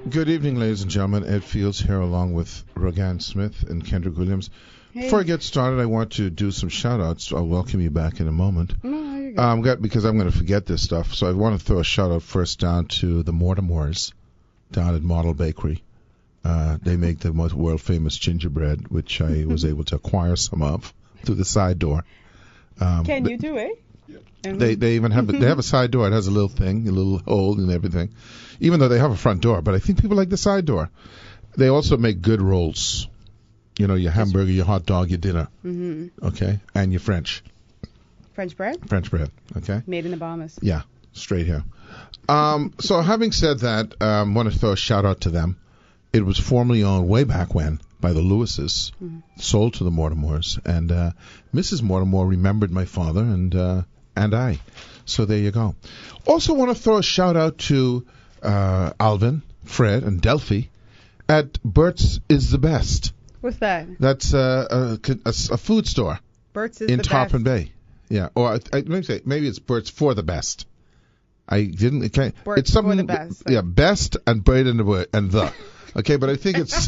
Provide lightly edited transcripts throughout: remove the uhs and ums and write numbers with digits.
Good evening, ladies and gentlemen. Ed Fields here along with Rogan Smith and Kendrick Williams. Hey. Before I get started, I want to do some shout-outs. I'll welcome you back in a moment. No, you're good. Because I'm going to forget this stuff, so I want to throw a shout-out first down to the Mortimores down at Model Bakery. They make the most world-famous gingerbread, which I was able to acquire some of through the side door. Can you do it? They even have they have a side door. It has a little thing, a little hole and everything. Even though they have a front door, but I think people like the side door. They also make good rolls. You know, your hamburger, your hot dog, your dinner. Mm-hmm. Okay, and your French French bread? Okay. Made in the Bahamas. Yeah, straight here. So having said that, I want to throw a shout out to them. It was formerly owned way back when by the Lewises, sold to the Mortimores, and Mrs. Mortimore remembered my father and I. So there you go. Also want to throw a shout out to Alvin, Fred, and Delphi at Bert's is the Best. What's that? That's a food store Bert's is in the Tarpon best. Bay. Yeah, or let me say, maybe it's Bert's for the Best. I didn't. Okay, Bert's it's something. for the best. Yeah, best and bread and the word and the. Okay, but I think it's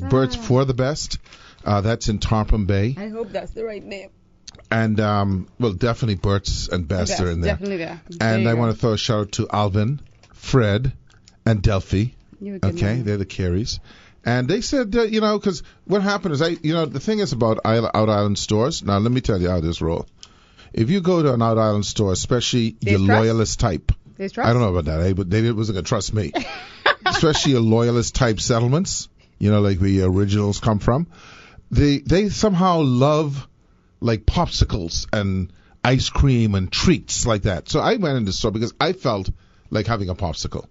Bert's for the Best. That's in Tarpon Bay, I hope that's the right name. and well, definitely Bert's and Best are in there. Definitely there. And I want to throw a shout out to Alvin, Fred, and Delphi. You're a good Okay, man. they're the Careys. And they said, because what happened is, the thing is about Out Island stores. Now, let me tell you how this roll. If you go to an Out Island store, especially your trust? loyalist type, There's trust? I don't know about that, but they wasn't going to trust me. Especially your loyalist type settlements, like where your originals come from. They somehow love like popsicles and ice cream and treats like that. So I went in the store because I felt like having a popsicle.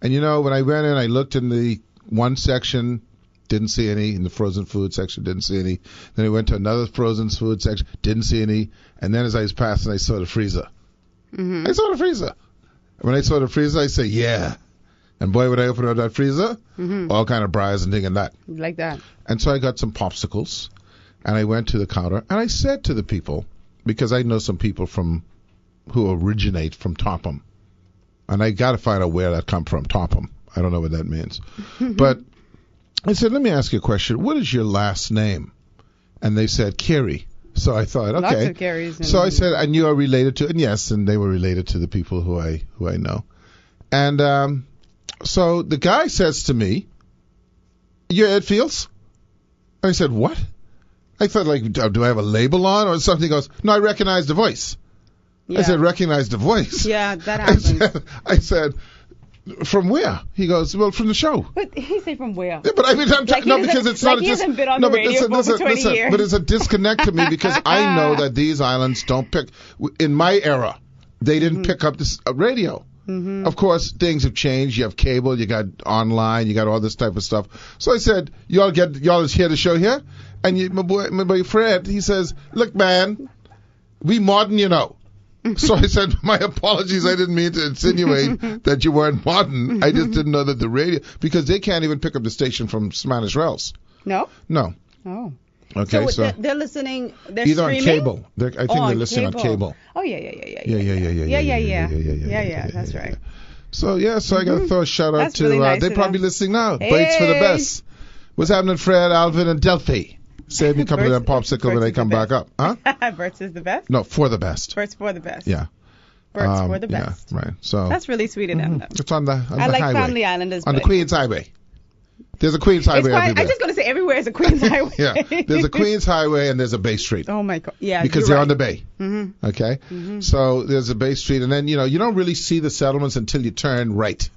And when I went in, I looked in the one section, didn't see any. In the frozen food section, didn't see any. Then I went to another frozen food section, didn't see any. And then as I was passing, I saw the freezer. Mm-hmm. I saw the freezer. When I saw the freezer, I said, yeah. And boy, when I opened up that freezer, all kind of briars and thing and that. Like that. And so I got some popsicles, and I went to the counter, and I said to the people, because I know some people who originate from Topham, and I got to find out where that come from, Topham. I don't know what that means. But I said, let me ask you a question. What is your last name? And they said, Carey. So I thought, Lots okay. of Careys. So I said, and you are related to, and yes, and they were related to the people who I know. And so the guy says to me, you're Ed Fields? I said, what? I thought, like, do I have a label on or something? He goes, no, I recognize the voice. Yeah. I said, recognize the voice? Yeah, that happens. I said, from where? He goes, well, from the show. But he said from where? Yeah, but I mean, no, because it's not he just. hasn't been on No, the but radio for over 20 years. But it's a disconnect to me because I know that these islands don't pick. In my era, they didn't pick up this radio. Mm-hmm. Of course, things have changed. You have cable, you got online, you got all this type of stuff. So I said, y'all is here the show here, and my boy Fred, he says, look, man, we modern, So I said, my apologies. I didn't mean to insinuate that you weren't modern. I just didn't know that the radio, because they can't even pick up the station from Spanish Rails. No? No. Oh. Okay, so they're listening. They're either streaming? on cable. I think on they're listening cable. on cable. Oh yeah. That's right. So I got to throw a shout out That's to. really nice They're of probably them. listening now. Hey. Bites for the best. What's happening, Fred, Alvin, and Delphi? Save me a couple of them popsicle when Bert's they is come the back up, huh? Bert's is the best. No, for the best. Bert's for the best. Yeah. Bert's for the best. Yeah, right. So That's really sweet of them. Though. it's on the I like highway. Family Island as On well. the Queens Highway. There's a Queens Highway everywhere. I'm just going to say everywhere is a Queens Highway. Yeah, there's a Queens Highway and there's a Bay Street. Oh my God. Yeah. Because you're they're right. on the bay. Mm-hmm. Okay? Mm-hmm. So there's a Bay Street, and then, you don't really see the settlements until you turn right.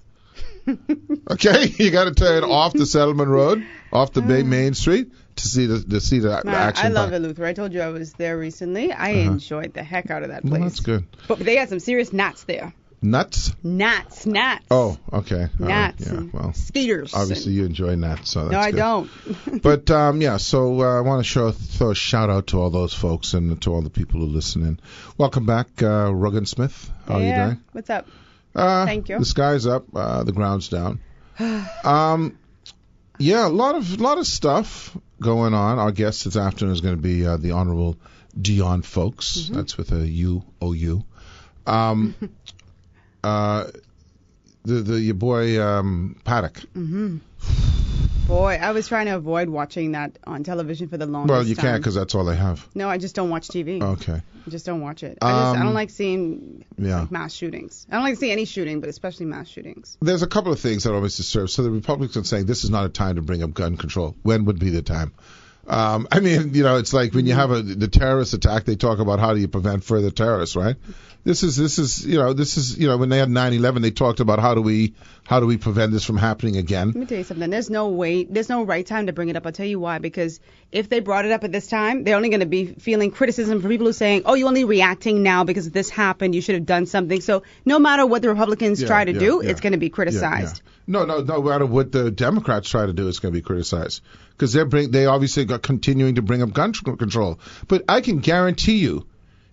Okay? You got to turn off the settlement road, off the Bay Main Street to see the action. I love Eleuthera. I told you I was there recently. I enjoyed the heck out of that place. Well, that's good. But they had some serious gnats there. Nuts? Gnats. Oh, okay. Gnats. Yeah, well. Skeeters. Obviously, you enjoy gnats, so that's No, I good. don't. But, so I want to throw a shout out to all those folks and to all the people who listen in. Welcome back, Rogan Smith. How are you doing? What's up? Thank you. The sky's up, the ground's down. Yeah, a lot of stuff going on. Our guest this afternoon is going to be the Honorable Dion Folks. Mm-hmm. That's with a U-O-U. your boy Paddock. Boy, I was trying to avoid watching that on television for the longest time. Well, you can't because that's all they have. No, I just don't watch TV. Okay. I just don't watch it. I don't like seeing like, mass shootings. I don't like to see any shooting, but especially mass shootings. There's a couple of things that always disturb. So the Republicans are saying this is not a time to bring up gun control. When would be the time? I mean, it's like when you have the terrorist attack, they talk about how do you prevent further terrorists, right? This is when they had 9/11, they talked about how do we prevent this from happening again. Let me tell you something. There's no right time to bring it up. I'll tell you why. Because if they brought it up at this time, they're only going to be feeling criticism from people who are saying, oh, you're only reacting now because this happened. You should have done something. So no matter what the Republicans try to do, it's going to be criticized. No matter what the Democrats try to do, it's going to be criticized. Because they obviously are continuing to bring up gun control. But I can guarantee you,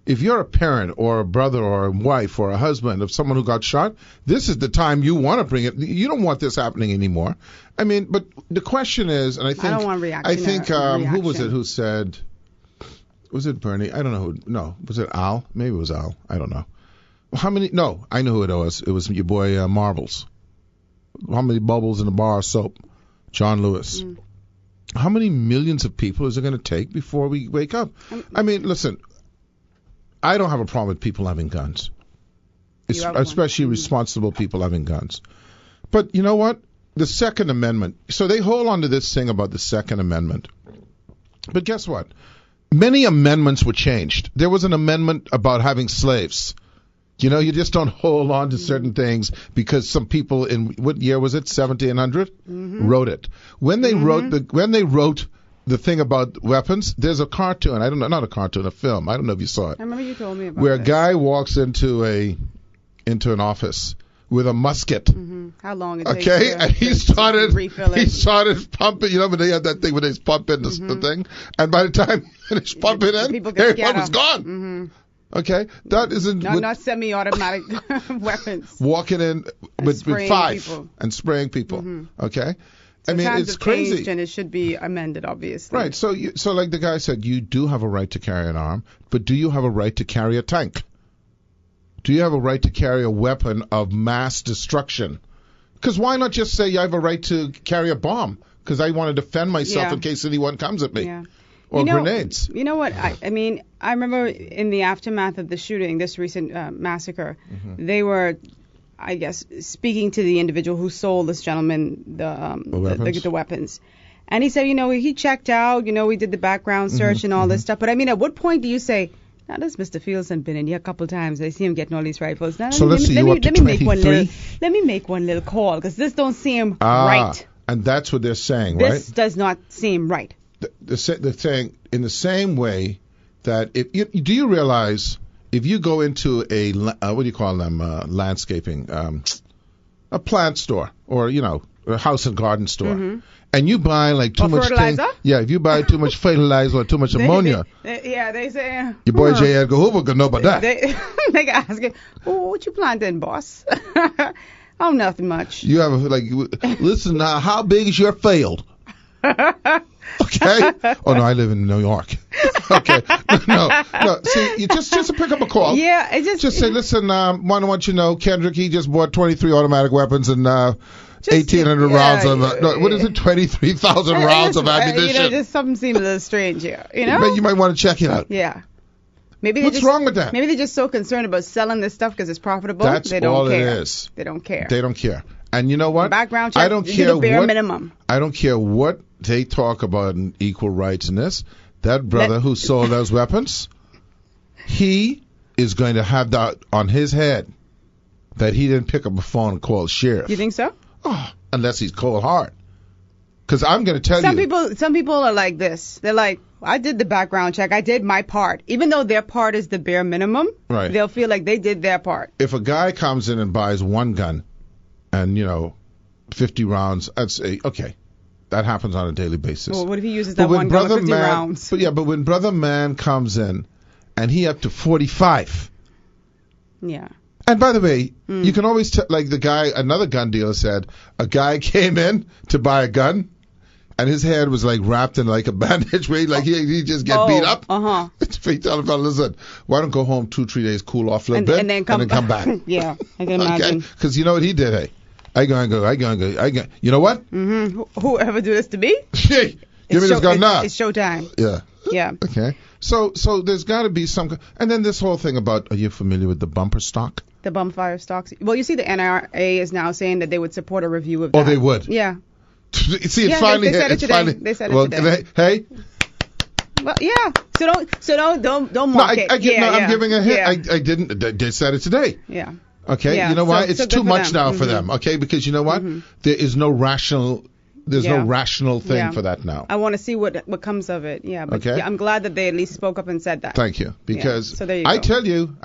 if you're a parent or a brother or a wife or a husband of someone who got shot, this is the time you want to bring it. You don't want this happening anymore. I mean, but the question is, and I think, I don't want reaction. I think, who was it who said, was it Bernie? I don't know who, no, was it Al? Maybe it was Al. I don't know. How many, no, I know who it was. It was your boy Marbles. How many bubbles in a bar of soap? John Lewis. How many millions of people is it going to take before we wake up? I mean, listen, I don't have a problem with people having guns, especially responsible people having guns. But you know what? The Second Amendment. So they hold on to this thing about the Second Amendment. But guess what? Many amendments were changed. There was an amendment about having slaves. You just don't hold on to certain things because some people in what year was it? 1700 wrote it. When they wrote the thing about weapons, there's a cartoon. I don't know, not a cartoon, a film. I don't know if you saw it. I remember you told me about where a guy walks into an office with a musket. How long it takes to and he started pumping. When they had that thing where they pump in the thing, and by the time he finished pumping everyone was gone. Okay, that isn't not semi-automatic weapons. Walking in with 5 people. And spraying people. Okay. So I mean, it's crazy. And it should be amended, obviously. Right. So like the guy said, you do have a right to carry an arm, but do you have a right to carry a tank? Do you have a right to carry a weapon of mass destruction? Because why not just say you have a right to carry a bomb? Because I want to defend myself in case anyone comes at me. Yeah. Or grenades. You know what? I mean, I remember in the aftermath of the shooting, this recent massacre, they were, I guess, speaking to the individual who sold this gentleman the weapons. And he said, he checked out, we did the background search and all this stuff. But I mean, at what point do you say, now this Mr. Fields has been in here a couple of times. I see him getting all these rifles. Now, so let me make one little call because this don't seem right. And that's what they're saying, right? This does not seem right. They're saying in the same way that do you realize if you go into a what do you call them landscaping a plant store or a house and garden store and you buy like too much fertilizer? If you buy too much fertilizer or too much ammonia, they say your boy J. Edgar Hoover could know about that. They ask him, what you planting, boss? Oh, nothing much. You have listen now, how big is your field? Okay. Oh no, I live in New York. Okay. No. See, you just to pick up a call. Yeah, just say, listen. Want you know, Kendrick, he just bought 23 automatic weapons and 1,800 rounds of what is it? 23,000 rounds of ammunition. Just something seems a little strange here. You might want to check it out. Yeah. What's wrong with that? Maybe they're just so concerned about selling this stuff because it's profitable. That's all it is. They don't care. They don't care. And you know what? Background check. I don't care the bare minimum. I don't care what they talk about in equal rights in this. That brother who sold those weapons, he is going to have that on his head that he didn't pick up a phone and call the sheriff. You think so? Oh, unless he's cold hard. Because I'm going to tell you. Some people are like this. They're like, I did the background check. I did my part. Even though their part is the bare minimum, right, they'll feel like they did their part. If a guy comes in and buys one gun and, 50 rounds, I'd say, okay, that happens on a daily basis. Well, what if he uses that one gun with 50 rounds? But when Brother Man comes in and he up to 45. Yeah. And by the way, you can always tell, like another gun dealer said, a guy came in to buy a gun and his head was like wrapped in like a bandage where he just get beat up. He tell him, listen, why don't go home 2-3 days, cool off a little bit, and then come back. Yeah, I can imagine. Okay, because you know what he did, hey? I gonna go. You know what? Mm-hmm. Whoever do this to me? Give me this gun now. It's showtime. Yeah. Yeah. Okay. So there's got to be some. And then this whole thing about, are you familiar with the bumper stock? The bump fire stocks. Well, you see, the NRA is now saying that they would support a review of that. Oh, they would. Yeah. See, they said it today. They said it today. Hey. Well, yeah. So don't mock it. I'm giving a hint. I didn't. They said it today. Yeah. Okay. Yeah. You know why? It's too much now for mm-hmm. them. Okay. Because you know what? Mm-hmm. There is no rational. There's no rational thing for that now. I want to see what comes of it. Yeah. But okay. I'm glad that they at least spoke up and said that. Thank you. Because so there you I go. tell you,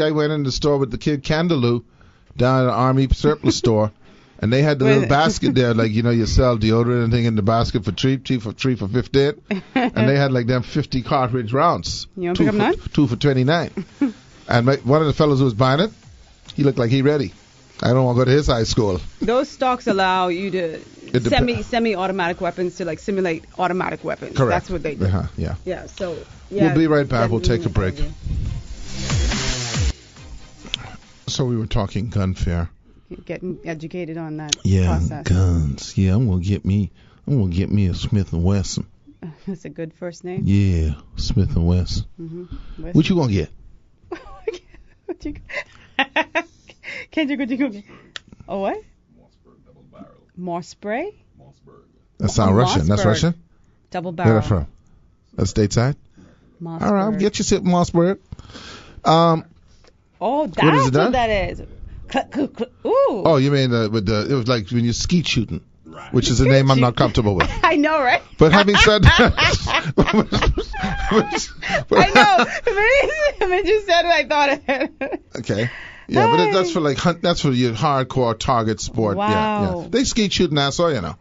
I went in the store with the kid Candaloo down at the Army surplus store. And they had the little basket there, like, you sell deodorant and thing in the basket for three for 15. And they had like them 50 cartridge rounds. You want to pick up none? 2 for 29. And one of the fellows who was buying it, he looked like he ready. I don't want to go to his high school. Those stocks allow you to semi-automatic weapons to like simulate automatic weapons. Correct. That's what they do. Yeah. Yeah. So we'll be right back. We'll take a break. So we were talking gun fair. Getting educated on that process. Guns. Yeah, I'm gonna get me a Smith & Wesson. That's a good first name. Yeah, Smith & Wesson. Mm-hmm. What you gonna get? Kendrick, what you gonna get? Oh, what? Mossberg double barrel. Mossberg? Mossberg. That sounds Russian. That's Russian? Double barrel. Where that from? That's stateside? Mossberg. All right, I'll get you some Mossberg. Oh, that's what that is. Ooh. Oh, you mean it was like when you're skeet shooting, right. Which is a name I'm not comfortable with. I know, right? But having said that, I know. When you said it, I thought of it. Okay. Yeah, but that's for like that's for your hardcore target sport. Wow. Yeah. They skeet shoot in Nassau,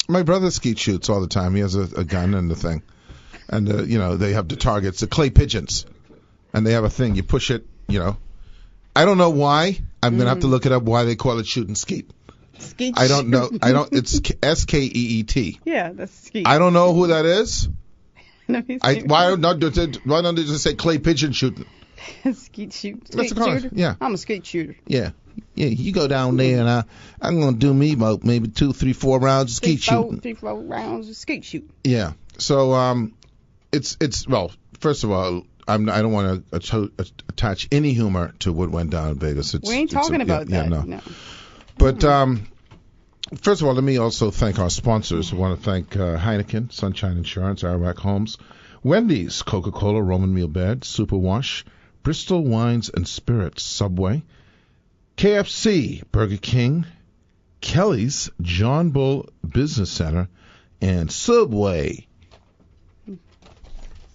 My brother skeet shoots all the time. He has a gun and the thing, and they have the targets, the clay pigeons. And they have a thing. You push it, I don't know why. I'm going to have to look it up why they call it shooting skeet. Skeet. I don't know. It's SKEET. Yeah, that's skeet. I don't know who that is. Why don't they just say clay pigeon shooting? Skeet shoot. That's shooter? Yeah. I'm a skeet shooter. Yeah. Yeah, you go down there and I'm going to do me about maybe 2, 3, 4 rounds of skeet shooting. 3, 4 rounds of skeet shooting. Yeah. So it's well, first of all, I don't want to attach any humor to what went down in Vegas. We ain't talking about that. Yeah, no. But first of all, let me also thank our sponsors. I want to thank Heineken, Sunshine Insurance, Iraq Homes, Wendy's, Coca-Cola, Roman Meal Bed, Superwash, Bristol Wines and Spirits, Subway, KFC, Burger King, Kelly's, John Bull Business Center, and Subway.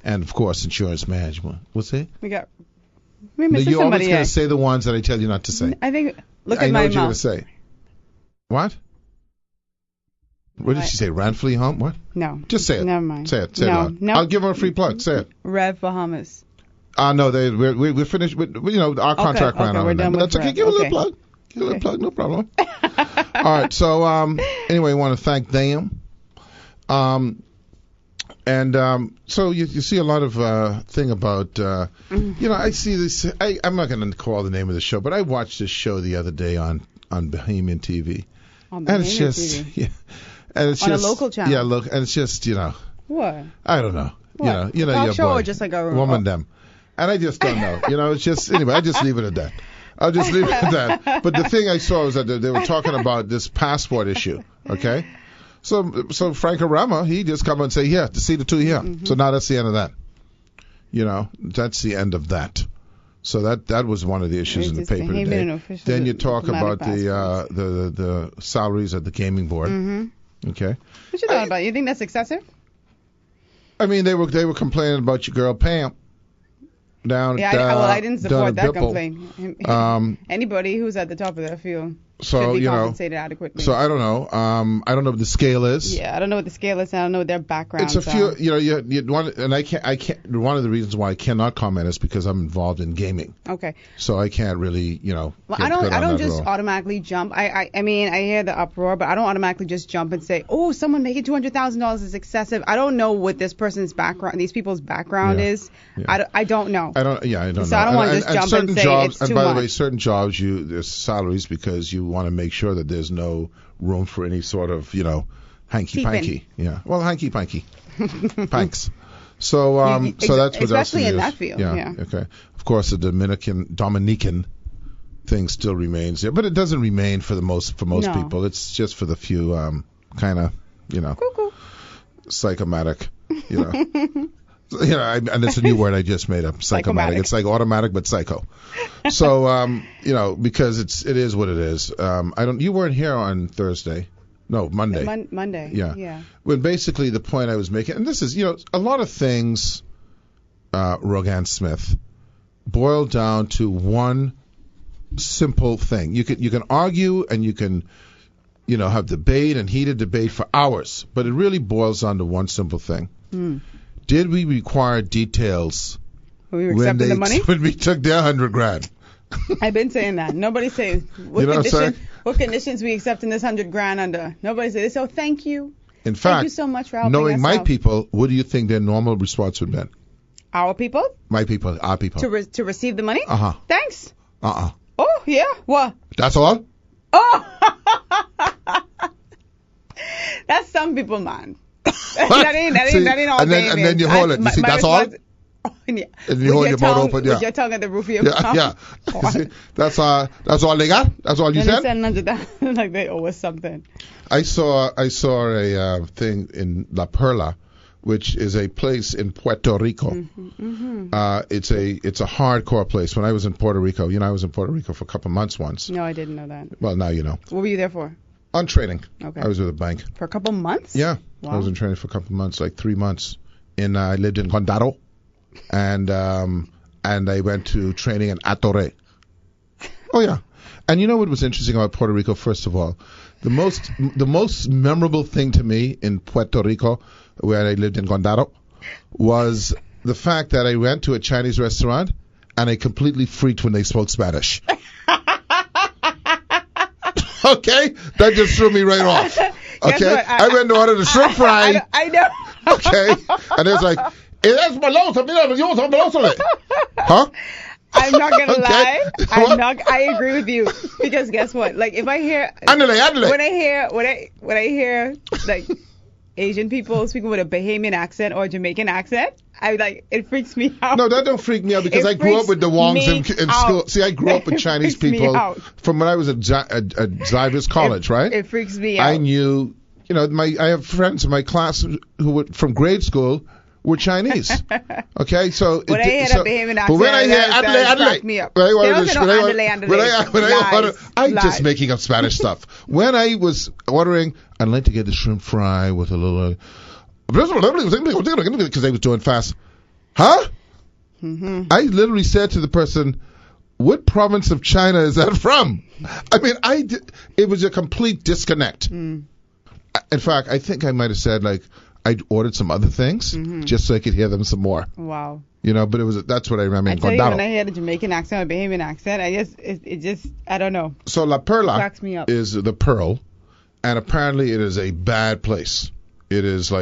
And, of course, insurance management. What's it? We're missing somebody. You're always going to say the ones that I tell you not to say. I think, look at my mouth. I know what you're going to say. What? What did she say? Ranfley Hump? What? No. Just say it. Never mind. Say it. Say it. No. I'll give her a free plug. Say it. Rev Bahamas. No, we're finished with, our contract ran out. We're done but that's okay. Give a little plug. Give a little plug. No problem. All right. So, anyway, I want to thank them. So you see a lot of thing about, I see this. I'm not going to call the name of the show, but I watched this show the other day on Bahamian TV. On Bahamian TV? Yeah. And it's on just, a local channel? Yeah, look, and it's just, What? I don't know. What? Your show boy. Or just like a woman, them. And I just don't know. It's just, anyway, I just leave it at that. I'll just leave it at that. But the thing I saw was that they were talking about this passport issue, okay? So Frank Arama, he just come and say, yeah, to see the two here. Mm-hmm. So now that's the end of that. That's the end of that. So that was one of the issues in the paper today. Then you talk about the salaries at the gaming board. Mm-hmm. Okay. What you thought about? You think that's excessive? I mean, they were complaining about your girl Pam. I didn't support that complaint. Anybody who's at the top of that field. So, should be compensated adequately. So I don't know. I don't know what the scale is. Yeah, I don't know what the scale is. I don't know what their backgrounds are. It's a few, you want, and I can't. One of the reasons why I cannot comment is because I'm involved in gaming. Okay. So I can't really, Well, I don't just automatically jump. I mean, I hear the uproar, but I don't automatically just jump and say, oh, someone making $200,000 is excessive. I don't know what this person's background, these people's background is. Yeah. I don't know. I don't know. So I don't want to just jump and say jobs, it's too much. And by the way, certain jobs, there's salaries because you want to make sure that there's no room for any sort of, hanky-panky. Yeah. Well, hanky-panky. Thanks. So, so that's what especially in that field. Yeah. Okay. Of course, the Dominican thing still remains there, but it doesn't remain for most people. It's just for the few, kind of, Cuckoo. psychomatic, and it's a new word I just made up, psychomatic. It's like automatic but psycho. So, because it is what it is. You weren't here on Thursday. No, Monday. Monday. Yeah. When basically the point I was making, and this is, a lot of things, Rogan Smith, boil down to one simple thing. You can argue and you can, have debate and heated debate for hours, but it really boils down to one simple thing. Did we require details when we accepted the money? When we took their $100,000? I've been saying that. Nobody says what conditions we accepting this $100,000 under. Nobody says, so thank you. In fact, thank you so much for helping knowing us my out. people, what do you think their normal response would have been? Our people? My people, our people. To receive the money? Uh-huh. Thanks. Uh-uh. Oh, yeah. What? That's all? Oh! That's some people, man. that ain't all. And then you hold it. You see, that's all? Yeah. And you hold your mouth open, with your tongue at the roof of your mouth. Yeah. You see, that's all they got? That's all you said? Like they owe us something. I saw a thing in La Perla, which is a place in Puerto Rico. It's a hardcore place. When I was in Puerto Rico, I was in Puerto Rico for a couple months once. No, I didn't know that. Well, now you know. What were you there for? On training. Okay. I was with a bank. For a couple months? Yeah. Wow. I was in training for a couple months, like 3 months. I lived in Condado, and I went to training in Atore. Oh yeah. And you know what was interesting about Puerto Rico? First of all, the most memorable thing to me in Puerto Rico, where I lived in Condado, was the fact that I went to a Chinese restaurant and I completely freaked when they spoke Spanish. Okay, that just threw me right off. Okay, I went to order the shrimp fry. I know. Okay, and it's like, huh? I'm not gonna lie. I agree with you because guess what? Like if I hear when I hear like Asian people speaking with a Bahamian accent or a Jamaican accent, it freaks me out. No, that don't freak me out because I grew up with the Wongs in school. See, I grew up with Chinese people from when I was at Xavier's College, right? It freaks me out. I knew, I have friends in my class who were from grade school were Chinese. Okay, so when I hear the Bahamian accent, when I hear Adelaide, me up. I'm just making up Spanish stuff. When I was ordering, I'd like to get the shrimp fry with a little, because they was doing fast. Huh? Mm-hmm. I literally said to the person, "What province of China is that from?" I mean, it was a complete disconnect. In fact, I think I might have said I ordered some other things just so I could hear them some more. Wow. But that's what I remember in Condado. I tell you, when I hear the Jamaican accent or Bahamian accent, I don't know. So La Perla cracks me up. is the Pearl, and apparently it is a bad place. It is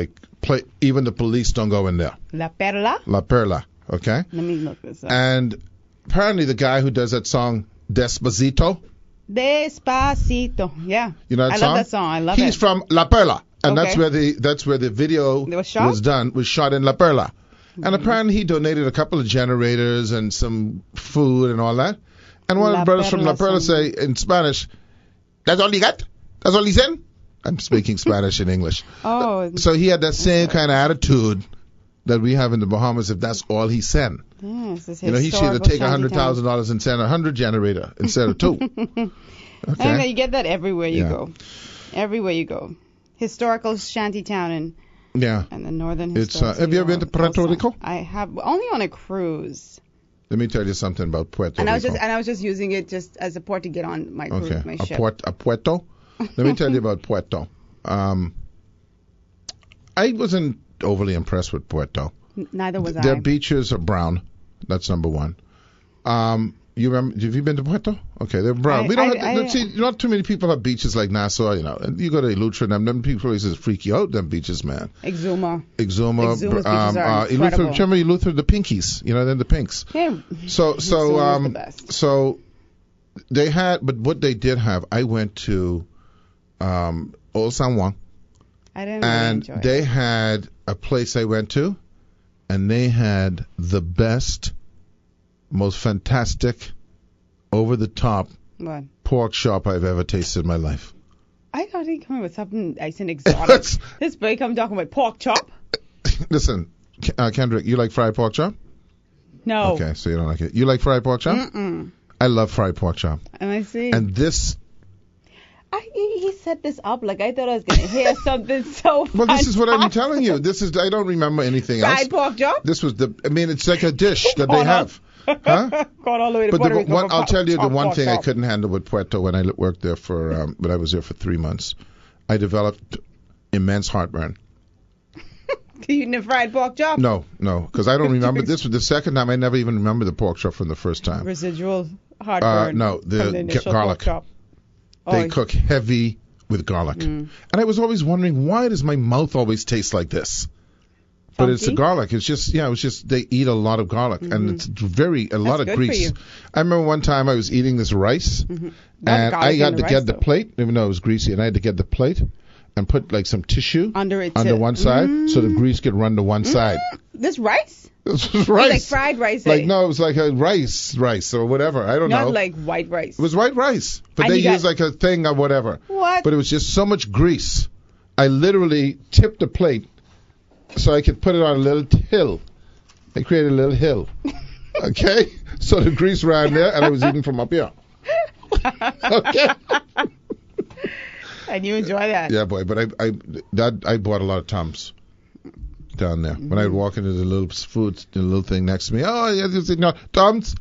even the police don't go in there. La Perla? La Perla, okay? Let me look this up. And apparently the guy who does that song, Despacito. Despacito, yeah. You know that song? I love that song. I love it. He's from La Perla. And okay. that's where the video was shot in La Perla. And apparently he donated a couple of generators and some food and all that. And one of the brothers from La Perla say in Spanish, "That's all you got? That's all he's in?" I'm speaking Spanish and English. Oh. So he had that same kind of attitude that we have in the Bahamas if that's all he sent. Yes, he should have taken $100,000 and sent 100 generator instead of 2. Okay. I know, you get that everywhere you go. Everywhere you go. Historical shanty town and the northern historical. Have you ever been to Puerto Rico? I have only on a cruise. Let me tell you something about Puerto and Rico. I was just using it just as a port to get on my cruise, my ship. A Puerto? Let me tell you about Puerto. I wasn't overly impressed with Puerto. Neither was I. Their beaches are brown. That's number one. You remember? Have you been to Puerto? Okay, they're brown. Not too many people have beaches like Nassau. You know, and you go to Eleuthera, and them people always freak you out. Them beaches, man. Exuma. Beaches are incredible. Remember Eleuthera, the Pinkies. You know, then the Pinks. Yeah. So the best. So they had, but what they did have, I went to Old San Juan. I didn't really enjoy it. They had a place I went to, and they had the best, most fantastic, over-the-top pork chop I've ever tasted in my life. I thought he'd come with something nice and exotic. This break, I'm talking about pork chop. Listen, Kendrick, you like fried pork chop? No. Okay, so you don't like it. You like fried pork chop? Mm-mm. I love fried pork chop. And I see. And this... he set this up like I thought I was going to hear something so Well, this is what I'm telling you. I don't remember anything else. Fried pork chop? This was it's like a dish that they have. Huh? Going all the way to Puerto Rico. I'll tell you the one thing I couldn't handle with Puerto when I worked there when I was there for 3 months. I developed immense heartburn. Eating the fried pork chop? No, because I don't remember. This was the second time. I never even remember the pork chop from the first time. Residual heartburn. No, the garlic. Pork chop. They cook heavy with garlic. And I was always wondering, why does my mouth always taste like this? But it's the garlic. It's just, they eat a lot of garlic. And it's a lot of grease. I remember one time I was eating this rice, and I had to get the plate, even though it was greasy, and I had to get the plate and put like some tissue under one side so the grease could run to one side. This rice? This was rice. Like fried rice. No, it was like a rice or whatever. I don't know. Not like white rice. It was white rice. But they used like a thing or whatever. What? But it was just so much grease. I literally tipped the plate so I could put it on a little hill. I created a little hill. Okay? So the grease ran there and I was eating from up here. Okay? And you enjoy that? Yeah, boy. But I bought a lot of Tums down there. When I would walk into the little the little thing next to me, Tums.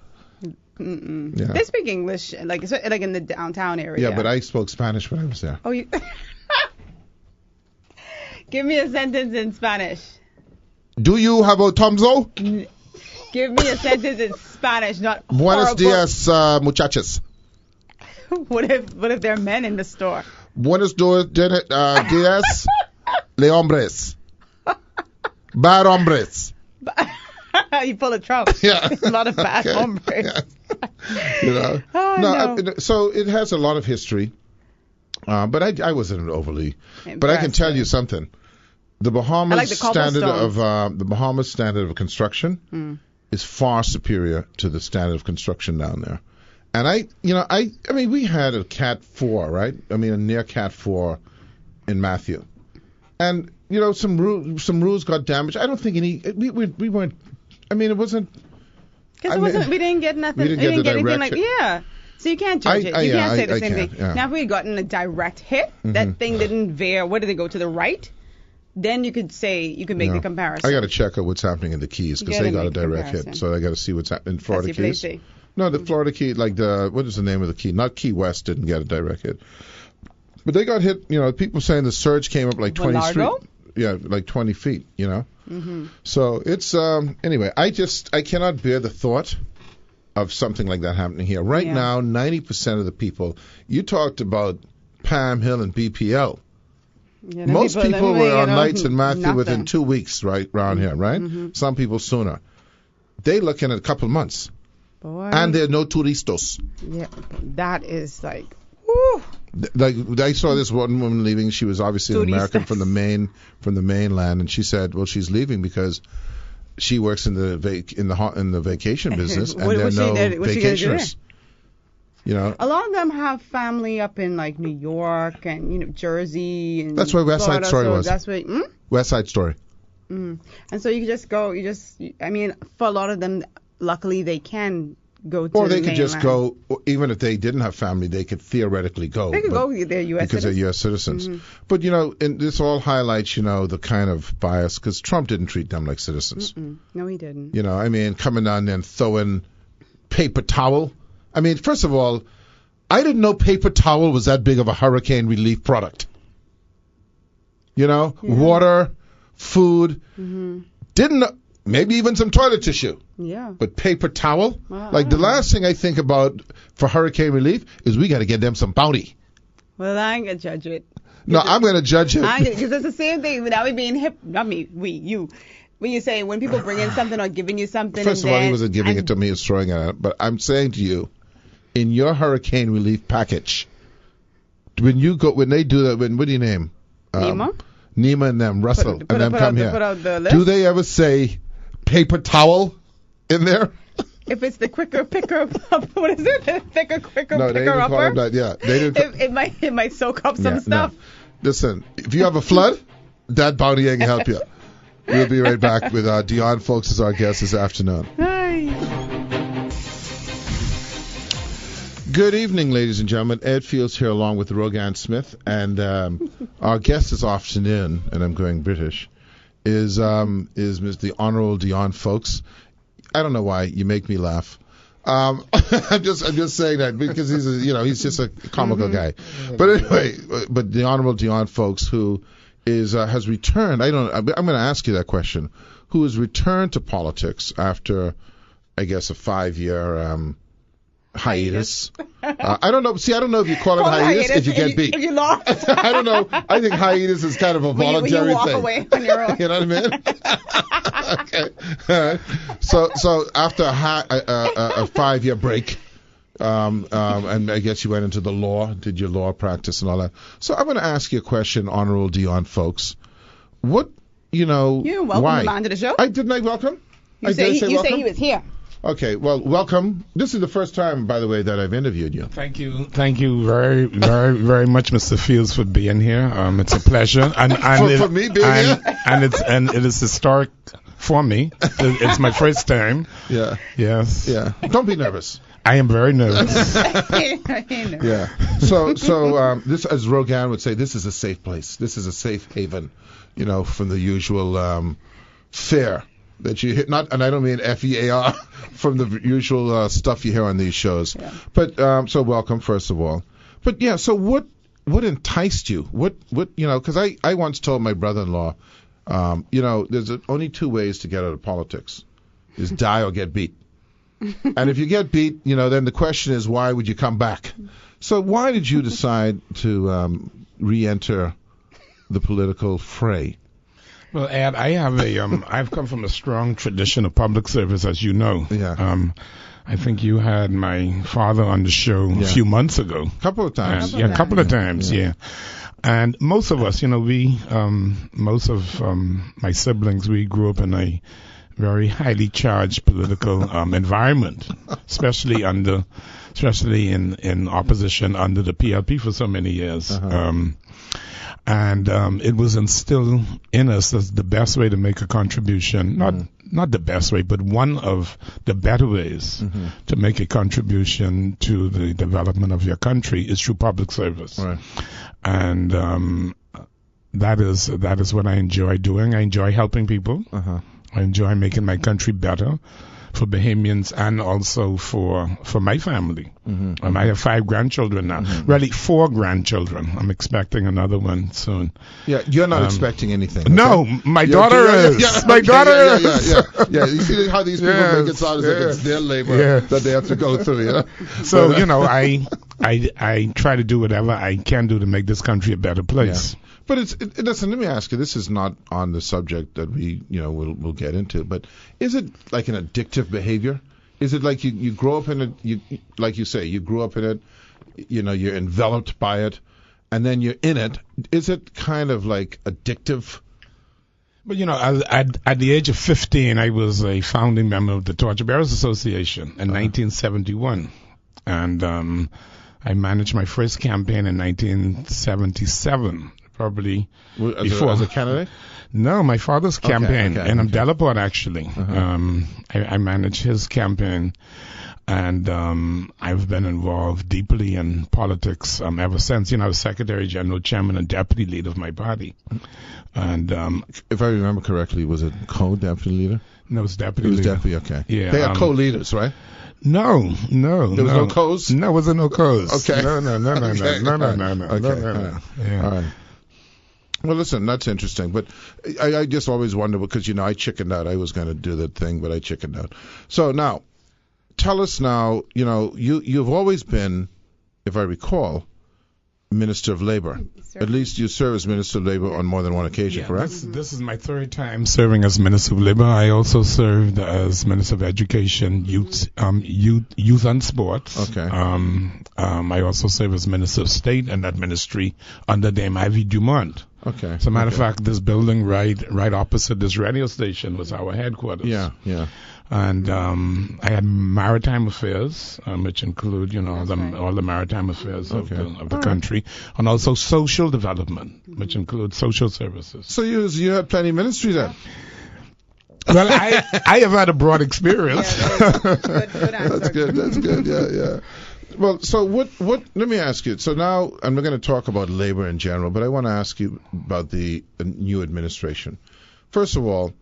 Yeah. They speak English, like in the downtown area. Yeah, but I spoke Spanish when I was there. Oh, you... Give me a sentence in Spanish. Do you have a Tomzo? Give me a sentence in Spanish, not Buenos dias, muchachos. What if there are men in the store? Buenos dias, le hombres. Bad hombres. You pull a Trump. Yeah. A lot of bad hombres. Yeah. No. So it has a lot of history, but I wasn't overly. Impressive. But I can tell you something. The Bahamas standard of construction is far superior to the standard of construction down there. And I mean, we had a Cat 4, right? I mean, a near Cat 4 in Matthew, and some roofs got damaged. I don't think we weren't. I mean, it wasn't. Because we didn't get nothing. We didn't get anything like So you can't judge it. You can't say the same thing. Yeah. Now if we had gotten a direct hit, that thing didn't veer. Where did they go to the right? Then you could make the comparison. I got to check out what's happening in the Keys because they got a direct hit. So I got to see what's happening in Florida Keys. No, the Florida Key, like what is the name of the key? Not Key West didn't get a direct hit, but they got hit. People saying the surge came up like 20 feet. Yeah, like 20 feet. So it's anyway. I cannot bear the thought of something like that happening here right now. 90% of the people you talked about Palm Hill and BPL. Yeah, most people were on nights in Matthew within 2 weeks, right around here, right? Some people sooner. They looking at a couple months. Boy. And there are no turistos. Yeah, that is like, whew. Like I saw this one woman leaving. She was obviously an American from the mainland, and she said, "Well, she's leaving because she works in the vacation business, and there are no vacationers." A lot of them have family up in like New York and Jersey. And that's why West Side Story was. That's what. West Side Story. And so you just go. I mean, for a lot of them. Luckily, they can go to. Or they could just go, even if they didn't have family, they could theoretically go. They could go. They're U.S. because they're U.S. citizens. But and this all highlights, the kind of bias because Trump didn't treat them like citizens. No, he didn't. I mean, coming down there and throwing paper towel. I mean, first of all, I didn't know paper towel was that big of a hurricane relief product. You know, water, food, didn't know, maybe even some toilet tissue. Yeah. But paper towel, like the last thing I think about for hurricane relief is we got to get them some bounty. Well, I ain't gonna judge it. No, I'm going to judge it. Because it's the same thing without me being hip. Not me, you. When you say when people bring in something or giving you something. First of all, he wasn't giving it to me; he was throwing it at it. But I'm saying to you, in your hurricane relief package, when they do that, what do you name? Nima and them, Russell, and them come here. Do they ever say paper towel in there? If it's the quicker picker, what is it? The thicker, quicker no, picker upper? That, yeah, they didn't. It might soak up some stuff. No. Listen, if you have a flood, that bounty ain't gonna help you. We'll be right back with Dion Folks as our guest this afternoon. Hi. Good evening, ladies and gentlemen. Ed Fields here along with Rogan Smith. And our guest this afternoon, and I'm going British, is the Honorable Dion Folks. I don't know why you make me laugh. I'm just saying that because he's just a comical guy. But anyway, the Honorable Dion Folks, who has returned. I'm going to ask you that question. Who has returned to politics after, I guess, a 5-year hiatus? I don't know. See, I don't know if you call it hiatus if you get beat. If you lost. I don't know. I think hiatus is kind of a voluntary when you walk thing. Away on your own. You know what I mean? Okay. All right. So after a 5-year break, and I guess you went into the law, did your law practice and all that. So I'm going to ask you a question, Honorable Dion Folks. What, You're welcome why? to the show. Didn't I welcome? You say he was here. Okay, well, welcome. This is the first time, by the way, that I've interviewed you. Thank you very, very, very much, Mr. Fields, for being here. It's a pleasure, and for me being here, and it is historic for me. It's my first time. Yeah. Yes. Yeah. Don't be nervous. I am very nervous. Yeah. So this, as Rogan would say, this is a safe place. This is a safe haven, from the usual fare that you hit. Not, and I don't mean FEAR, from the usual stuff you hear on these shows. Yeah. But so welcome, first of all. But yeah, so what enticed you? What because I once told my brother-in-law, there's only 2 ways to get out of politics: is die or get beat. And if you get beat, then the question is, why would you come back? So why did you decide to re-enter the political fray? Well, Ed, I've come from a strong tradition of public service, as you know. Yeah. I think you had my father on the show a few months ago. A couple of times. A couple of times, yeah. And most of us, most of my siblings, we grew up in a very highly charged political environment, especially in opposition under the PLP for so many years. And it was instilled in us as the best way to make a contribution. Not the best way, but one of the better ways to make a contribution to the development of your country is through public service. Right. And that is what I enjoy doing. I enjoy helping people. I enjoy making my country better for Bahamians and also for my family. I have 5 grandchildren now. Really, 4 grandchildren. I'm expecting another one soon. Yeah, you're not expecting anything. Okay? No, my daughter is. My daughter is. Yeah, you see how these people make it sound as if it's their labor that they have to go through, So, I try to do whatever I can do to make this country a better place. Yeah. But listen, let me ask you, this is not on the subject that we, we'll get into, but is it like an addictive behavior? Is it like you grow up in it, like you say, you grew up in it, you're enveloped by it, and then you're in it. Is it kind of like addictive? But, at the age of 15, I was a founding member of the Torture Bearers Association in 1971. And I managed my first campaign in 1977. Probably before. As a candidate? No, my father's campaign in Delaport, actually. I managed his campaign, and I've been involved deeply in politics ever since. I was Secretary General, Chairman, and Deputy Leader of my party. And if I remember correctly, was it co-deputy leader? No, it was deputy leader. Deputy, okay. Yeah, they are co-leaders, right? No. There was no codes? No, it wasn't no codes. Okay. No. Okay. No. Yeah. All right. Well, listen, that's interesting, but I just always wonder because, I chickened out. I was going to do that thing, but I chickened out. So now, tell us now, you've always been, if I recall, Minister of Labor. At least you serve as Minister of Labor on more than one occasion, correct? This is my third time serving as Minister of Labor. I also served as Minister of Education, Youth and Sports. Okay. I also serve as Minister of State in that ministry under Dame Ivy Dumont. Okay. As a matter of fact, this building right opposite this radio station was our headquarters. Yeah. And I had maritime affairs, which include, all the maritime affairs of the country, and also social development, which includes social services. So you had plenty of ministry then. Well, I have had a broad experience. Good answer. That's good. Yeah. Well, so what? Let me ask you. So now, and we're going to talk about labor in general, but I want to ask you about the new administration. First of all,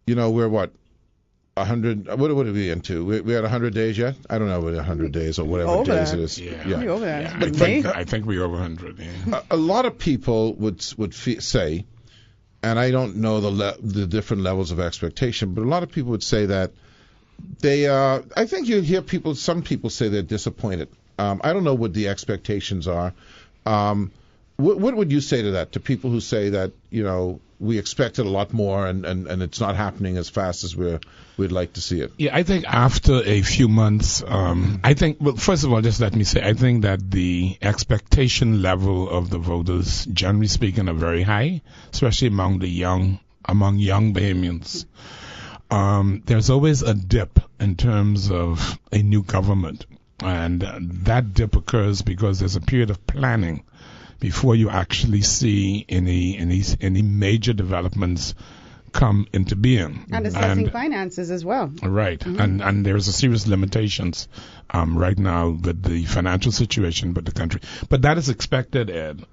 we're what? 100. What are we into? We had 100 days yet? I don't know, 100 days or whatever over days that. it is. Yeah. Over that. I think we're over 100. Yeah. A lot of people would say, and I don't know the different levels of expectation, but a lot of people would say that they. I think you hear some people say they're disappointed. I don't know what the expectations are. What would you say to that? To people who say that we expected a lot more and it's not happening as fast as we'd like to see it. Yeah, I think after a few months, first of all, just let me say, I think that the expectation level of the voters, generally speaking, are very high, especially among young Bahamians. There's always a dip in terms of a new government, and that dip occurs because there's a period of planning before you actually see any major developments come into being. And assessing finances as well. Right. Mm-hmm. And there's a serious limitations right now with the financial situation with the country. But that is expected, Ed.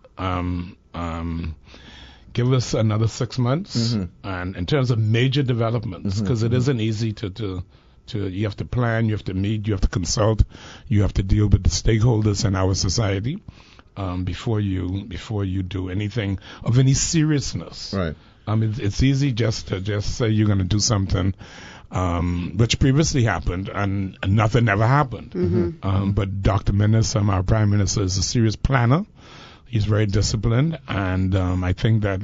Give us another 6 months, and in terms of major developments, because it isn't easy to you have to plan, you have to meet, you have to consult, you have to deal with the stakeholders in our society. Before you do anything of any seriousness. Right. It's easy just to say you're going to do something, which previously happened and nothing ever happened. Mm-hmm. But Dr. Minnis, our Prime Minister, is a serious planner. He's very disciplined, and I think that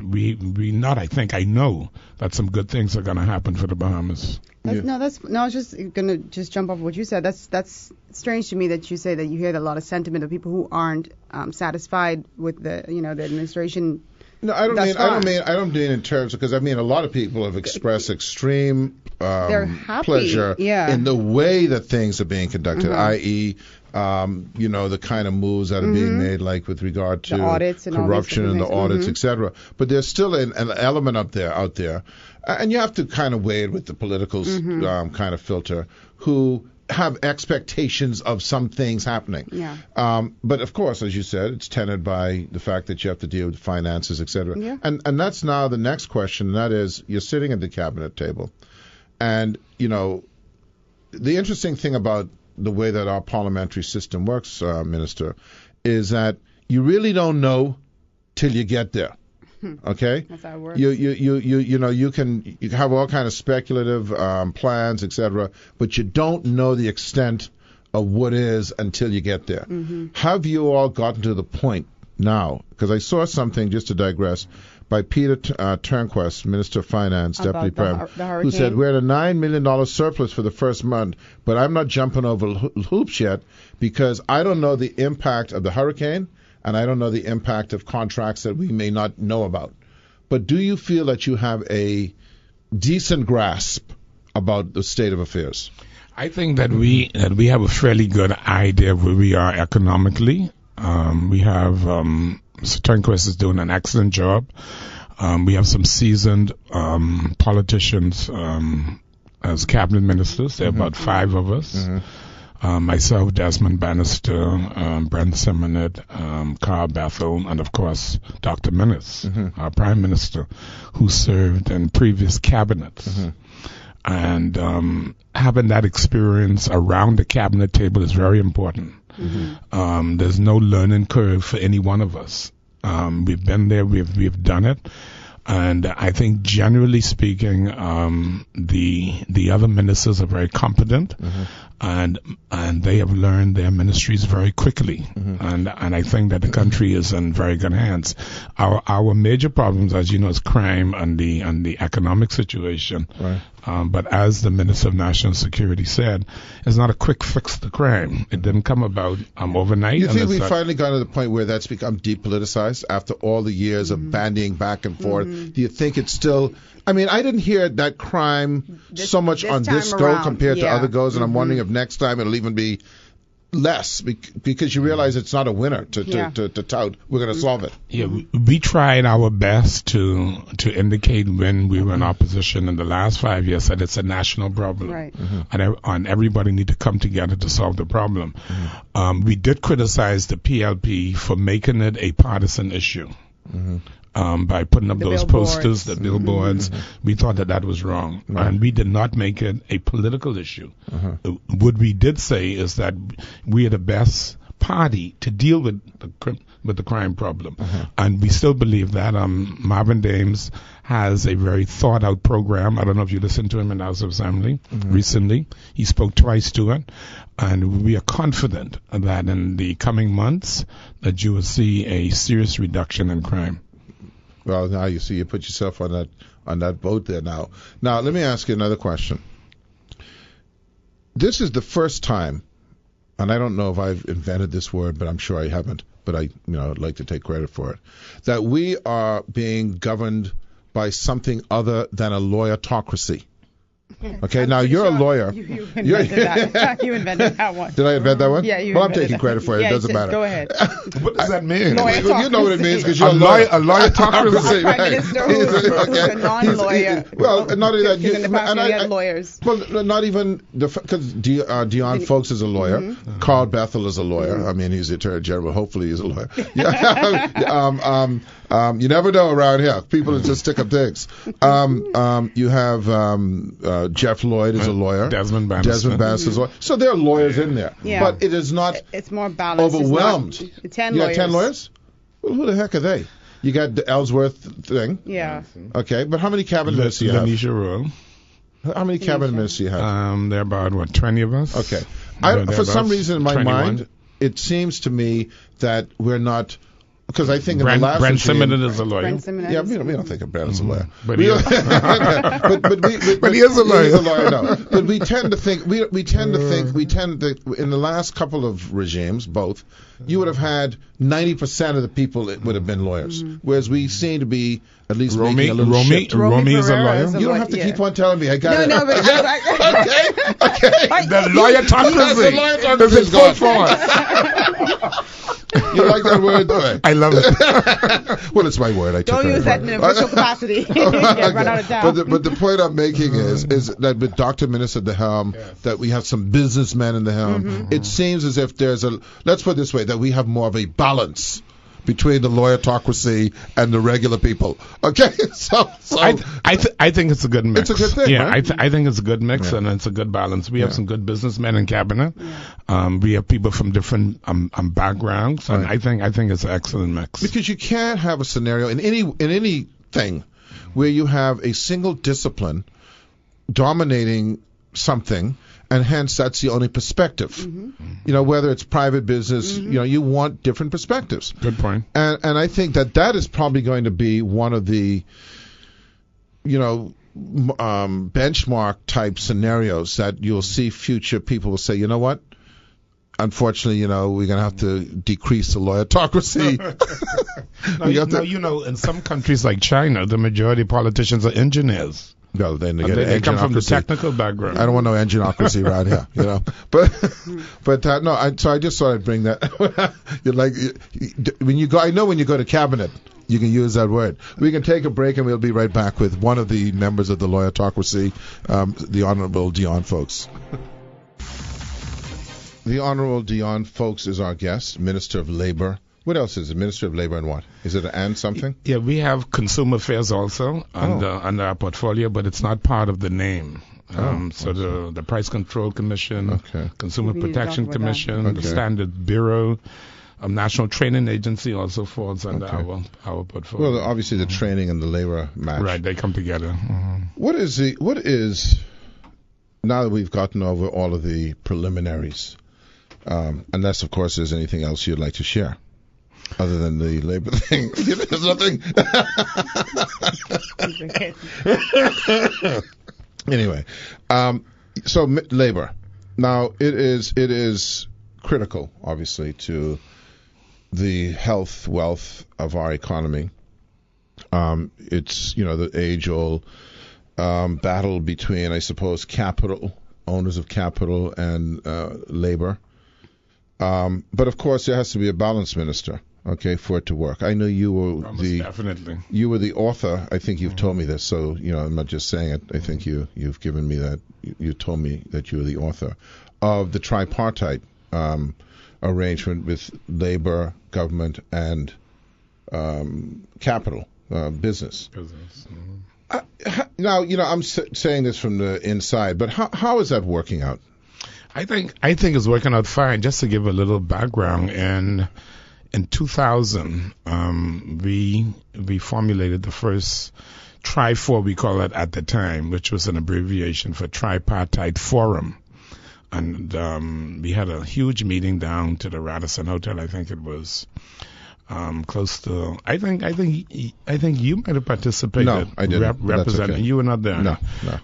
I know that some good things are going to happen for the Bahamas. I was just gonna jump off what you said. That's strange to me that you say that you hear a lot of sentiment of people who aren't satisfied with the administration. No, I don't mean in terms of, because a lot of people have expressed extreme they're happy. Pleasure in the way that things are being conducted, i.e. the kind of moves that are being made, like with regard to corruption and the audits, etc. But there's still an element out there, and you have to kind of weigh it with the political kind of filter, who have expectations of some things happening. Yeah. But of course, as you said, it's tenured by the fact that you have to deal with finances, etc. Yeah. And that's now the next question, and that is, you're sitting at the cabinet table, and the interesting thing about the way that our parliamentary system works, Minister, is that you really don't know till you get there. Okay? That's how it works. You can have all kind of speculative plans, etc., but you don't know the extent of what is until you get there. Have you all gotten to the point now? Because I saw something, just to digress, by Peter Turnquest, Minister of Finance, Deputy Prime, who said, we're at a $9 million surplus for the first month, but I'm not jumping over hoops yet because I don't know the impact of the hurricane and I don't know the impact of contracts that we may not know about. But do you feel that you have a decent grasp about the state of affairs? I think that we have a fairly good idea of where we are economically. We have Mr. Turnquest is doing an excellent job. We have some seasoned politicians as cabinet ministers. There are about 5 of us. Myself, Desmond Bannister, Brent Simonet, Carl Bethel, and of course Dr. Minnis, our Prime Minister, who served in previous cabinets. and having that experience around the cabinet table is very important. There's no learning curve for any one of us. We've been there, we've done it. And I think, generally speaking, the other ministers are very competent, and they have learned their ministries very quickly. And I think that the country is in very good hands. Our major problems, as you know, is crime and the economic situation. Right. But as the Minister of National Security said, it's not a quick fix to crime. It didn't come about overnight. You think we finally got to the point where that's become depoliticized after all the years of bandying back and forth? Do you think it's still... I mean, I didn't hear that crime so much on this go compared to other goes, and I'm wondering if next time it'll even be less, because you realize it's not a winner to tout. We're going to solve it. Yeah, we tried our best to indicate when we were in opposition in the last 5 years that it's a national problem, right. And everybody need to come together to solve the problem. We did criticize the PLP for making it a partisan issue. By putting up those posters, the billboards. We thought that was wrong. Right. And we did not make it a political issue. What we did say is that we are the best party to deal with the crime problem. And we still believe that. Marvin Dames has a very thought out program. I don't know if you listened to him in the House of Assembly recently. He spoke twice to it. And we are confident that in the coming months that you will see a serious reduction in crime. Well, now you see, you put yourself on that boat there now. Now, let me ask you another question. This is the first time, and I don't know if I've invented this word, but I'm sure I haven't, but I'd like to take credit for it, that we are being governed by something other than a lawyerocracy. Okay, now you're a lawyer. You invented that. You invented that one. Did I invent that one? Yeah, you Well, I'm taking credit for it. Yeah, it doesn't matter. Go ahead. What does that mean? You know what it means because you're a lawyer. A lawyerocracy. Prime Minister who's a non-lawyer. Well, not only that. In the past, we had lawyers. Well, not even because Dion Folks is a lawyer. Carl Bethel is a lawyer. I mean, he's the Attorney General. Hopefully, he's a lawyer. You never know around here. People just stick up things. You have Jeff Lloyd is a lawyer. Desmond Bannister is a lawyer. So there are lawyers in there. Yeah. But it is not it's more balanced. overwhelmed. It's not 10 you lawyers. got 10 lawyers? Well, who the heck are they? You got the Ellsworth thing. Yeah. Okay, but how many cabinet ministers do you have? Lanisha Rowe. How many cabinet ministers do you have? There are about, 20 of us? Okay. For some reason in my 21. Mind, it seems to me that we're not... Because I think in the last Brent Simmons is a lawyer. Yeah, we don't think of Brent as a lawyer. But he is. But he is a lawyer. He is a lawyer, no. But we tend to think, in the last couple of regimes, both, you would have had 90% of the people that would have been lawyers. Whereas we seem to be at least making a little shift. Romy is a lawyer. You don't have to keep on telling me. I got it. No, but okay. The lawyerocracy is full force. You like that word? Okay. I love it. Well, it's my word. I took Don't use that in official capacity. Run out of town. But the point I'm making is that with Dr. Minister at the helm, that we have some businessmen in the helm. It seems as if there's let's put it this way, that we have more of a balance between the lawyerocracy and the regular people. Okay, so I think it's a good mix. It's a good thing. Yeah, right? I think it's a good mix and it's a good balance. We have some good businessmen in cabinet. We have people from different backgrounds, and I think it's an excellent mix. Because you can't have a scenario in anything where you have a single discipline dominating something. And hence, that's the only perspective. Whether it's private business, you want different perspectives. Good point. And I think that is probably going to be one of the, benchmark type scenarios that you'll see future people will say, you know what? Unfortunately, we're going to have to decrease the lawyerocracy. In some countries like China, the majority of politicians are engineers. No, they come from the technical background. I don't want no engineocracy around here, But so I just thought I'd bring that. When you go, I know when you go to cabinet, you can use that word. We can take a break and we'll be right back with one of the members of the lawyerocracy, the Honorable Dion Folks. The Honorable Dion Folks is our guest, Minister of Labor. What else is it? Ministry of Labor and what? Is it and something? Yeah, we have Consumer Affairs also under our portfolio, but it's not part of the name. So the Price Control Commission, Consumer Protection Commission, the Standards Bureau, National Training Agency also falls under our portfolio. Well, obviously the training and the labor match. Right, they come together. What is now that we've gotten over all of the preliminaries, unless of course there's anything else you'd like to share other than the labor thing? There's nothing. Anyway, so labor. Now it is critical, obviously, to the health, wealth of our economy. It's the age-old battle between, I suppose, capital, owners of capital, and labor. But of course, there has to be a balance, Minister. For it to work. I know you were you were the author. I think you've told me this, so I'm not just saying it. I think you've given me that. You told me that you were the author of the tripartite arrangement with labor, government, and capital, business. Now, I'm saying this from the inside, but how is that working out? I think it's working out fine. Just to give a little background, in 2000, we formulated the first TRI-4, we call it at the time, which was an abbreviation for Tripartite Forum. And we had a huge meeting down to the Radisson Hotel. I think it was close to. I think you might have participated. No, I didn't. Representing. Okay. You were not there. No.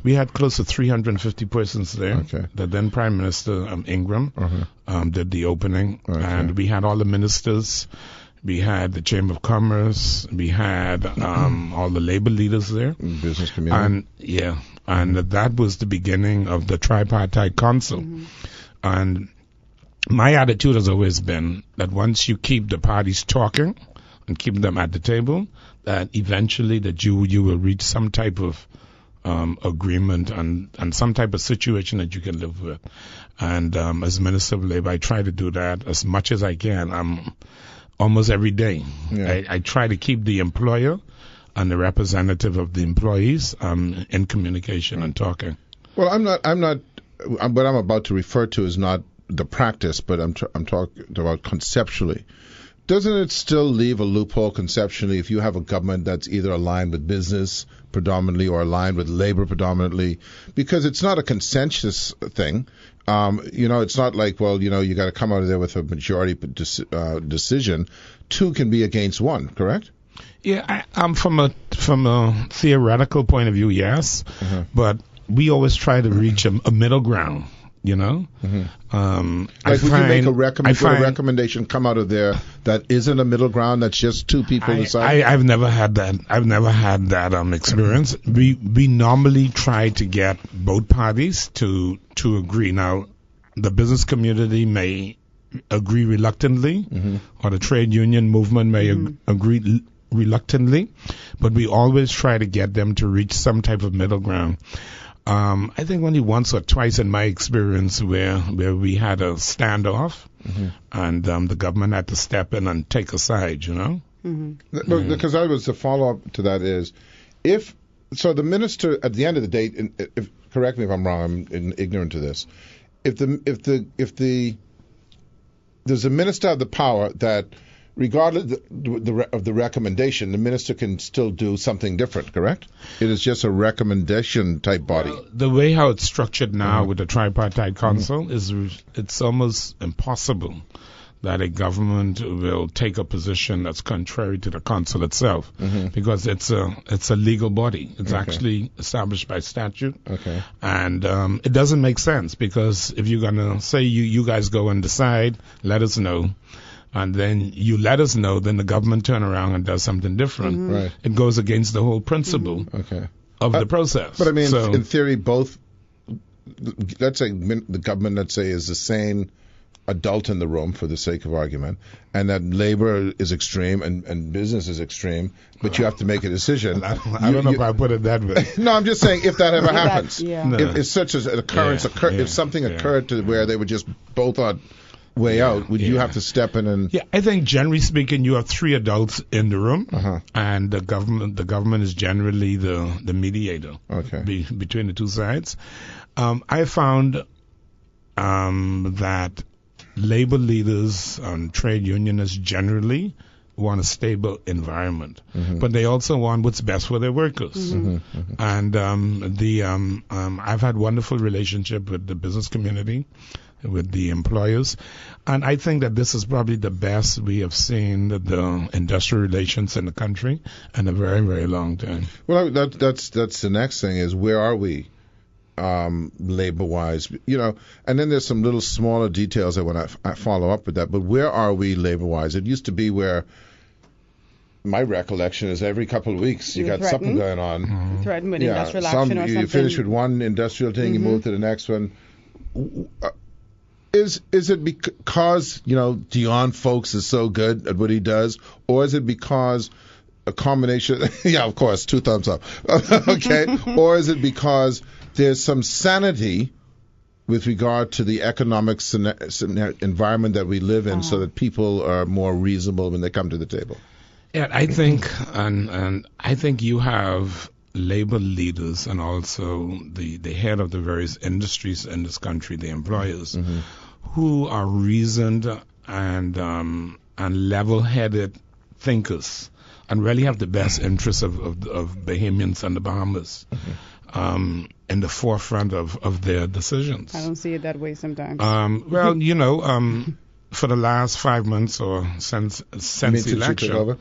We had close to 350 persons there. Okay. The then Prime Minister Ingram did the opening, and we had all the ministers. We had the Chamber of Commerce. We had all the labor leaders there. Business community. And that was the beginning of the Tripartite Council. And my attitude has always been that once you keep the parties talking and keep them at the table, that eventually that you will reach some type of agreement and some type of situation that you can live with. And as Minister of Labor, I try to do that as much as I can. Almost every day. Yeah. I try to keep the employer and the representative of the employees in communication and talking. Well, what I'm about to refer to is not the practice, but I'm talking about conceptually. Doesn't it still leave a loophole conceptually if you have a government that's either aligned with business predominantly or aligned with labor predominantly? Because it's not a consensus thing. It's not like, you got to come out of there with a majority decision. Two can be against one, correct? Yeah, from a theoretical point of view, yes. But we always try to reach a middle ground. Would you make a recommendation come out of there that isn't a middle ground, that's just two people deciding? I've never had that experience. We normally try to get both parties to agree. Now, the business community may agree reluctantly, or the trade union movement may agree reluctantly, but we always try to get them to reach some type of middle ground. I think only once or twice in my experience where we had a standoff, and the government had to step in and take a side, Because the follow-up to that is, the minister at the end of the day, correct me if I'm wrong, I'm ignorant to this. If there's a minister of the power that, regardless of the recommendation, the minister can still do something different, correct? It is just a recommendation type body. Well, the way how it's structured now with the Tripartite Council is it's almost impossible that a government will take a position that's contrary to the council itself, because it's a legal body. It's actually established by statute, and it doesn't make sense, because if you're gonna say you guys go and decide, let us know. And then you let us know, then the government turn around and does something different. Right. It goes against the whole principle of the process. But I mean, in theory, both, let's say the government, is the sane adult in the room for the sake of argument, and that labor is extreme and business is extreme, but you have to make a decision. I don't know if I put it that way. No, I'm just saying if that ever happens. No. If such an occurrence occurred, if something occurred to where they were just both on way out, would you have to step in and? Yeah, I think generally speaking, you have 3 adults in the room, and the government is generally the mediator between the two sides. I found that labor leaders and trade unionists generally want a stable environment, but they also want what's best for their workers. And I've had wonderful relationship with the business community, with the employers, and I think that this is probably the best we have seen the industrial relations in the country in a very, very long time. Well, that's the next thing is, where are we labor-wise? And then there's some little smaller details I want to follow up with that, but where are we labor-wise? It used to be where my recollection is every couple of weeks you got something going on. Threatened with industrial action or something. You finish with one industrial thing, you move to the next one. Is it because, Dion Folks is so good at what he does, or is it because a combination, yeah, of course, 2 thumbs up, okay, or is it because there's some sanity with regard to the economic environment that we live in, so that people are more reasonable when they come to the table? Yeah, I think, and I think you have labor leaders and also the head of the various industries in this country, the employers, who are reasoned and level-headed thinkers and really have the best interests of Bahamians and the Bahamas in the forefront of their decisions. I don't see it that way sometimes. For the last 5 months or since the election,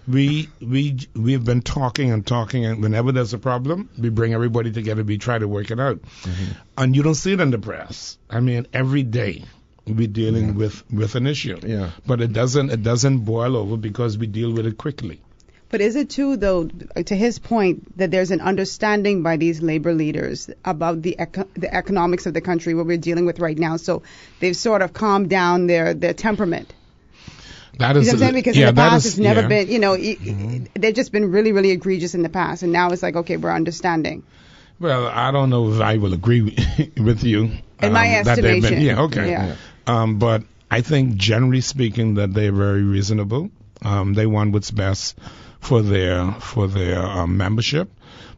we've been talking, and whenever there's a problem, we bring everybody together, we try to work it out. And you don't see it in the press. I mean, every day we're dealing with an issue. Yeah. But it doesn't boil over because we deal with it quickly. But is it too, though, to his point, that there's an understanding by these labor leaders about the economics of the country, what we're dealing with right now? So they've sort of calmed down their temperament. That is, you know what I'm saying? Because in the past, it's never been, they've just been really, really egregious in the past. And now it's like, okay, we're understanding. Well, I don't know if I will agree with you. In my estimation. But I think, generally speaking, that they're very reasonable. They want what's best for their membership,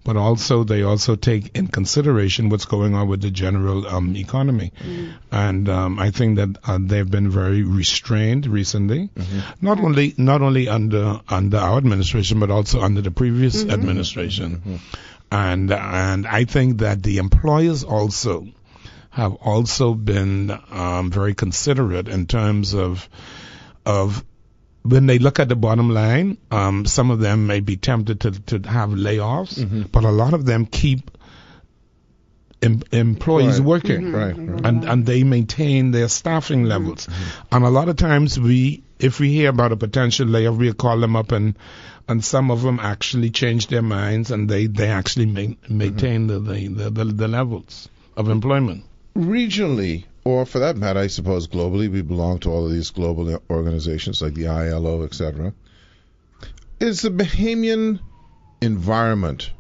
but also they also take in consideration what's going on with the general economy. And I think that they've been very restrained recently, not only under our administration, but also under the previous administration. And I think that the employers also have also been very considerate in terms of when they look at the bottom line. Some of them may be tempted to have layoffs, but a lot of them keep employees working, and they maintain their staffing levels. And a lot of times if we hear about a potential layoff, we'll call them up, and some of them actually change their minds, and they actually maintain the levels of employment. Regionally, or for that matter, I suppose globally, we belong to all of these global organizations like the ILO, etc. Is the Bahamian environment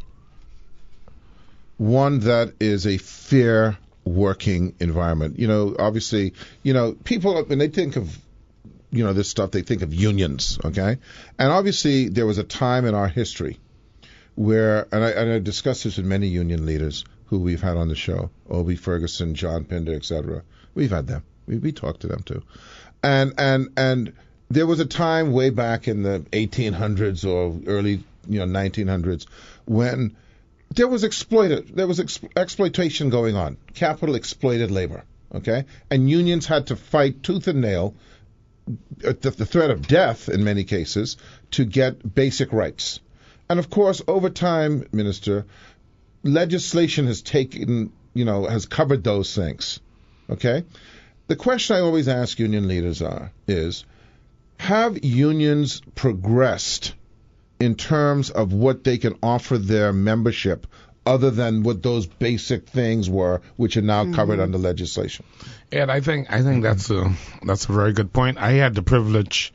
one that is a fair working environment? Obviously, people, when they think of, this stuff, they think of unions, okay? And obviously, there was a time in our history where, and I discussed this with many union leaders who we've had on the show, Obie Ferguson, John Pinder, etc. We've had them. We talked to them too. And there was a time way back in the 1800s or early 1900s when there was exploitation going on. Capital exploited labor, okay? And unions had to fight tooth and nail at the threat of death in many cases to get basic rights. And of course, over time, Minister, legislation has has covered those things. Okay? The question I always ask union leaders is, have unions progressed in terms of what they can offer their membership other than what those basic things were, which are now covered under legislation? And I think that's a very good point. I had the privilege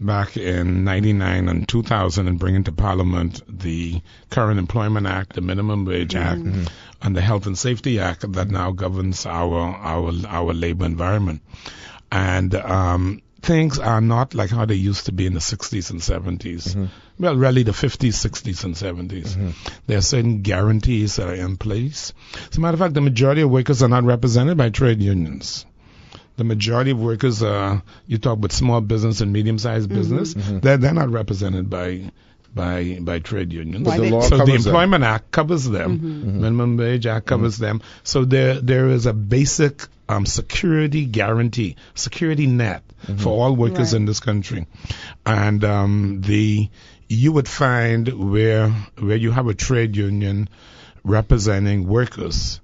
back in 99 and 2000 and bring into Parliament the Current Employment Act, the Minimum Wage Act, and the Health and Safety Act that now governs our labor environment. And things are not like how they used to be in the 60s and 70s. Well, really the 50s, 60s, and 70s. There are certain guarantees that are in place. As a matter of fact, the majority of workers are not represented by trade unions. The majority of workers you talk about small business and medium-sized business, they're not represented by trade unions. But the Employment Act covers them. Minimum Wage Act covers them. So there is a basic security guarantee, security net for all workers in this country. And you would find where you have a trade union representing workers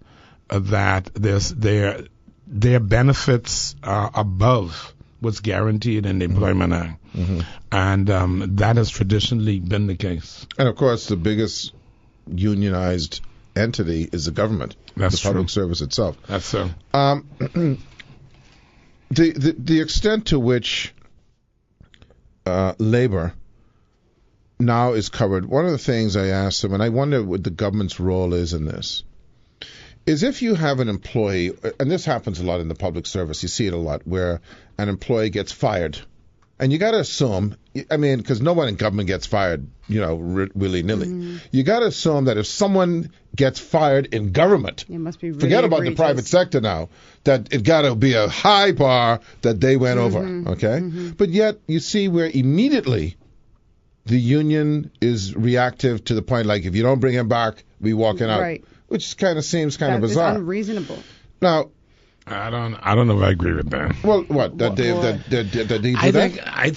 that their benefits are above what's guaranteed in the Employment Act. And that has traditionally been the case. And of course, the biggest unionized entity is the government, That's the public true. service itself. That's so. The extent to which labor now is covered, one of the things I asked them, and I wonder what the government's role is in this, is if you have an employee, and this happens a lot in the public service, you see it a lot, where an employee gets fired. And you got to assume, I mean, because no one in government gets fired, willy-nilly. You got to assume that if someone gets fired in government, it must be really forget about egregious. the private sector now, that it got to be a high bar that they went over, okay? But yet you see where immediately the union is reactive to the point, like, if you don't bring him back, we walking out. Right. Which kind of seems kind of That is bizarre. unreasonable. Now, I don't know if I agree with that. well, what? That they do that? I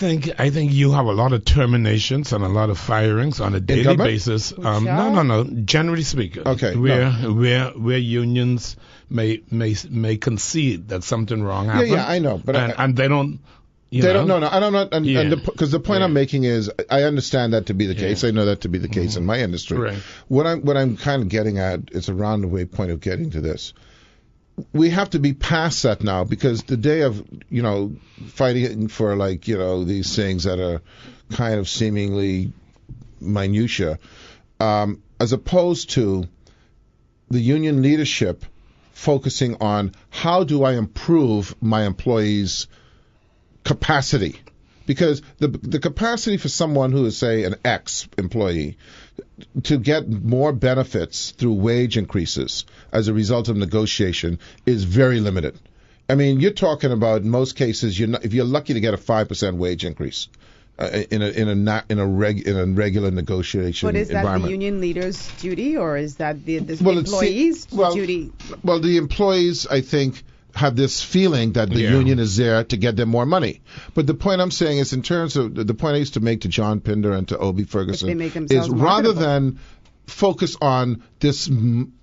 think you have a lot of terminations and a lot of firings on a daily government? basis. No. Generally speaking, Okay, where unions may concede that something wrong happened. Yeah, I know, but and they don't. They don't. No, and I'm not. Because the point Yeah. I'm making is, I understand that to be the case. I know that to be the case in my industry. Right. What I'm kind of getting at is a roundabout point of getting to this. We have to be past that now, because the day of fighting for these things that are kind of seemingly minutia, as opposed to the union leadership focusing on how do I improve my employees' capacity, because the capacity for someone who is, say, an ex-employee to get more benefits through wage increases as a result of negotiation is very limited. I mean, you're talking about, in most cases, if you're lucky to get a 5% wage increase in a regular negotiation But is that environment. the union leader's duty, or is that the Well, employee's duty? Well, the employees, I think, have this feeling that the union is there to get them more money. But the point I'm saying is, in terms of the point I used to make to John Pinder and to Obie Ferguson, is rather than focus on this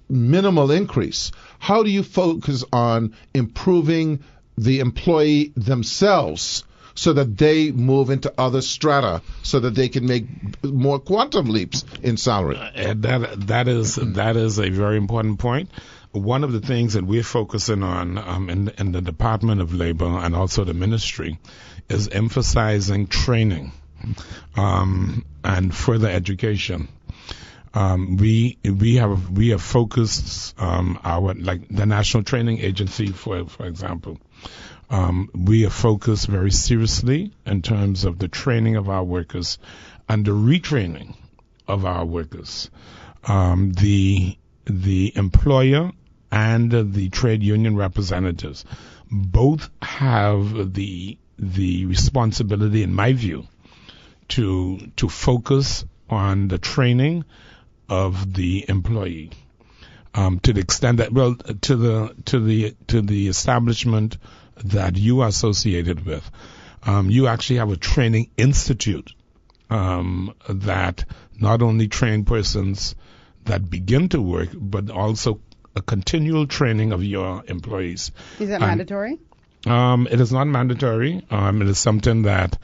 minimal increase, how do you focus on improving the employee themselves so that they move into other strata, so that they can make more quantum leaps in salary? That is a very important point. One of the things that we're focusing on in the Department of Labor and also the ministry is emphasizing training and further education. We have focused the National Training Agency, for example. We have focused very seriously in terms of the training of our workers and the retraining of our workers. The employer and the trade union representatives both have the responsibility, in my view, to focus on the training of the employee, to the extent that, to the establishment that you are associated with. You actually have a training institute that not only train persons that begin to work, but also a continual training of your employees. Is that mandatory? It is not mandatory. It is something that,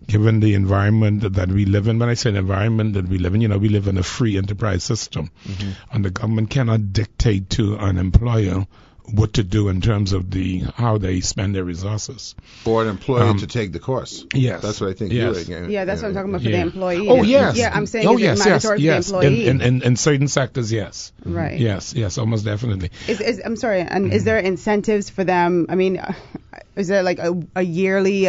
given the environment that we live in, when I say the environment that we live in, we live in a free enterprise system. And the government cannot dictate to an employer what to do in terms of how they spend their resources. Or an employee to take the course. Yes. That's what I think yes. you're Yeah, that's what I'm talking about for the employee. Oh, yes. Yeah, I'm saying is it mandatory for the employee? In certain sectors, yes. Right. Yes, almost definitely. I'm sorry, and is there incentives for them? I mean, is there like a yearly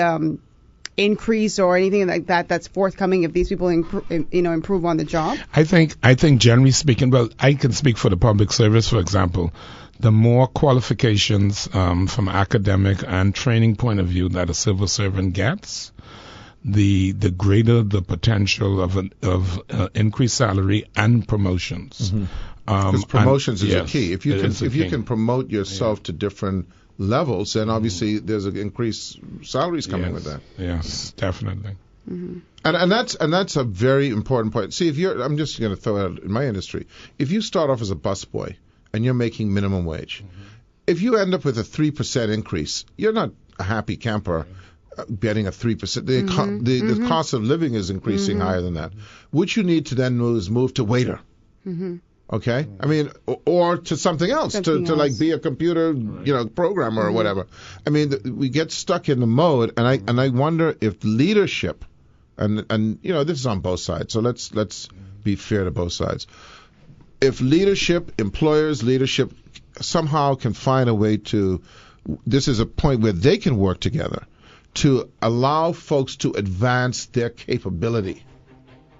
increase or anything like that that's forthcoming if these people improve on the job? I think generally speaking, well, I can speak for the public service, for example. The more qualifications from academic and training point of view that a civil servant gets, the greater the potential of increased salary and promotions. Because promotions is a key. If you key. can promote yourself to different levels, then obviously there's an increased salaries coming with that. Yes, definitely. Mm-hmm. And that's a very important point. See, I'm just going to throw it out in my industry. If you start off as a busboy and you're making minimum wage, if you end up with a 3% increase, you're not a happy camper getting a 3%. The cost of living is increasing higher than that. What you need to then do is move to waiter. Okay, I mean, or to something else, to like be a computer, programmer or whatever. I mean, we get stuck in the mode, and I wonder if leadership, and this is on both sides. So let's be fair to both sides. If employers' leadership somehow can find a way to, this is a point where they can work together to allow folks to advance their capability,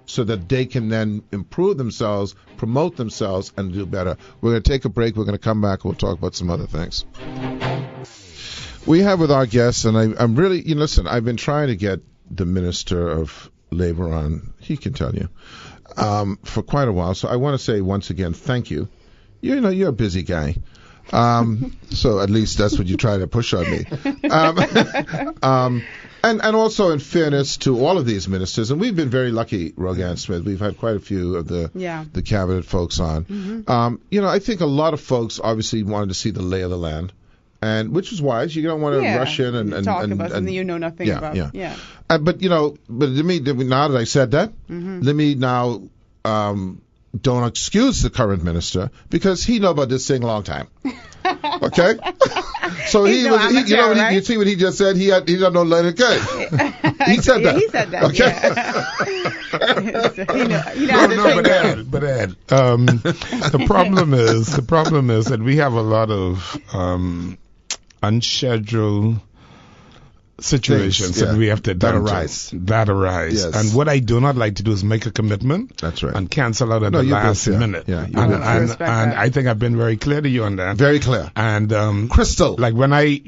so that they can then improve themselves, promote themselves, and do better. We're going to take a break. We're going to come back. We'll talk about some other things. We have with our guests, and I'm really, listen, I've been trying to get the Minister of Labor on, he can tell you, for quite a while. So I want to say once again, thank you. You're a busy guy. So at least that's what you try to push on me. And also in fairness to all of these ministers, and we've been very lucky, Rogan Smith. We've had quite a few of the cabinet folks on. I think a lot of folks obviously wanted to see the lay of the land, and which is wise. You don't want to rush in and talk about something you know nothing about. Yeah. But let me now that I said that, let me now don't excuse the current minister because he know about this thing a long time. Okay, so you see what he just said. He don't know let it go. He said that. He said that. Okay. But Ed, the problem is that we have a lot of unscheduled situations that we have to arise. Yes. And what I do not like to do is make a commitment. That's right. And cancel out at the last minute. Yeah. And I think I've been very clear to you on that. Very clear. And crystal. Like when I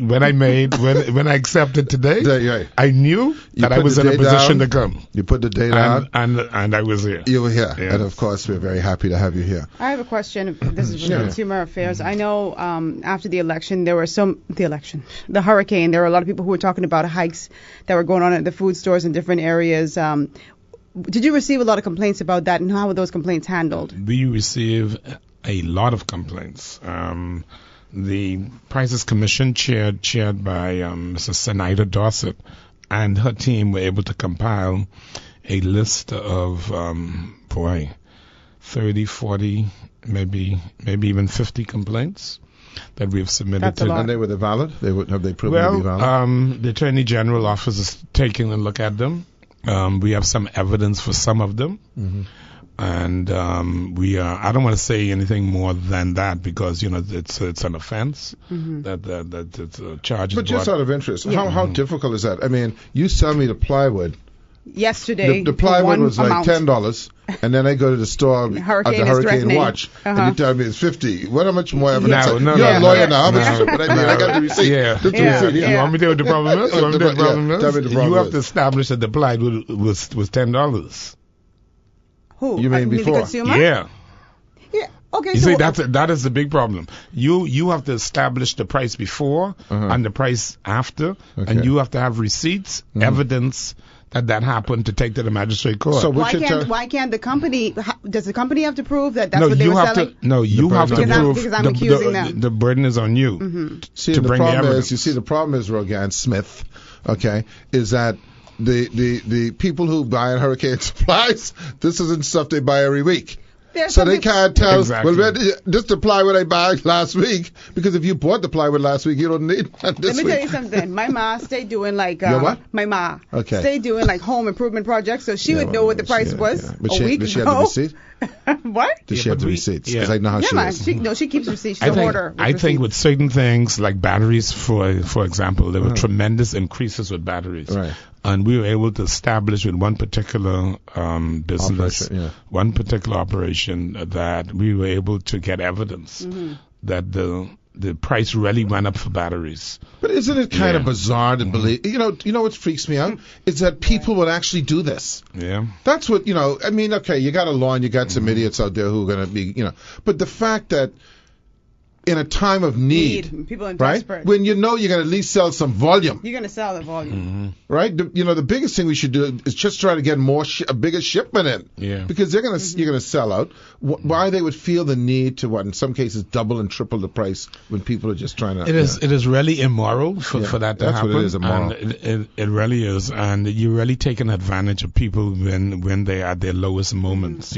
accepted today, I knew that I was in a position to come. You put the date out. And I was here. You were here. Yes. And of course we're very happy to have you here. I have a question. This is from Consumer Affairs. I know after the election there were the hurricane, there were a lot of people who were talking about hikes that were going on at the food stores in different areas. Did you receive a lot of complaints about that, and how were those complaints handled? We receive a lot of complaints. The Prices Commission, chaired by Mrs. Senator Dossett, and her team were able to compile a list of 30, 40, maybe even 50 complaints that we have submitted to them. And they were valid? Have they proven to be valid? The Attorney General Office is taking a look at them. We have some evidence for some of them. And I don't want to say anything more than that because, it's an offense that it's a charge. But just out of interest, how difficult is that? I mean, you sell me the plywood. Yesterday, the plywood was like $10, and then I go to the store at the Hurricane Watch, and you tell me it's $50. What? How much more evidence? You're a lawyer now. But I got the receipt. You want me to tell you what the problem is? Tell me the problem. You have to establish that the plywood was $10. Who? You mean before? The consumer? Yeah. Okay. You see, that is the big problem. You have to establish the price before and the price after, and you have to have receipts, evidence that happened to take to the magistrate court. So why can't the company? Does the company have to prove that's what they were selling? You have to prove. Because I'm accusing them. The burden is on you. See, to bring the evidence. The problem is Rogan Smith. Okay, is that the people who buy Hurricane supplies? This isn't stuff they buy every week. So they can't tell, Exactly. well, this is the plywood I bought last week, because if you bought the plywood last week, you don't need that this Let me week. tell you something. My ma stayed doing like Your what? my ma Okay. stayed doing like home improvement projects, so she would know what the price was But a week did she ago. have the receipt? What? Did she have the receipts? Because yeah. I know how Yeah, she man. is. She keeps receipts. She's I a think, hoarder. I think with certain things like batteries, for example, there were tremendous increases with batteries. Right. And we were able to establish with one particular business, Operation, yeah. one particular operation, that we were able to get evidence Mm-hmm. that the price really went up for batteries. But isn't it kind of Yeah. bizarre to believe? You know what freaks me out is that people would actually do this. Yeah. That's what I mean, okay, you got a law and you got some idiots out there who are going to be, but the fact that in a time of need, people are right? desperate. When you know you're going to at least sell some volume, You're gonna sell the volume. right? The biggest thing we should do is just try to get a bigger shipment in. Yeah. Because you're going to sell out. Why they would feel the need to, in some cases, double and triple the price when people are just trying to. It is really immoral for that to that's happen. what it is, immoral. And it really is. And you're really taking advantage of people when they are at their lowest moments,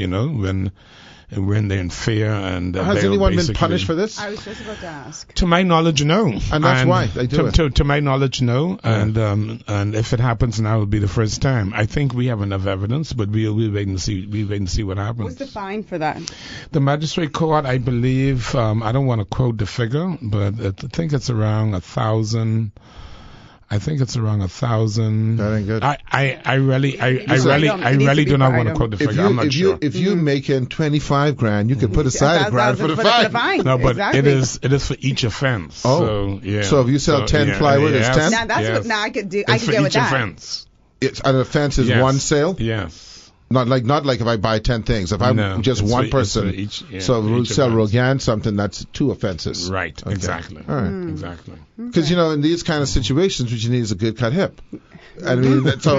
when they're in fear. And Has anyone been punished for this? I was just about to ask. To my knowledge, no. And that's why they do it. To my knowledge, no. And if it happens now, it'll be the first time. I think we have enough evidence, but we'll wait and see. We'll wait and see what happens. What's the fine for that? The magistrate court, I believe, I don't want to quote the figure, but I think it's around 1,000. I think it's around 1,000. That ain't good. I really do not want to quote the figure. I'm not sure. If you make in 25 grand, you could put aside a grand for the fine. No, but exactly. it is for each offense. Oh. So, yeah. So if you sell 10 plywood, it's 10? Now that's what. Now I could do. I It's could for get with each that. offense. It's an offense is Yes. one sale. Yes. Not like if I buy 10 things. If I'm No, just it's one for- it's person, for each- yeah, so for we each sell offense. Rogan something, that's 2 offenses. Right. Okay. Exactly. All right. Exactly. Because in these kind of situations, what you need is a good cut hip. I mean, so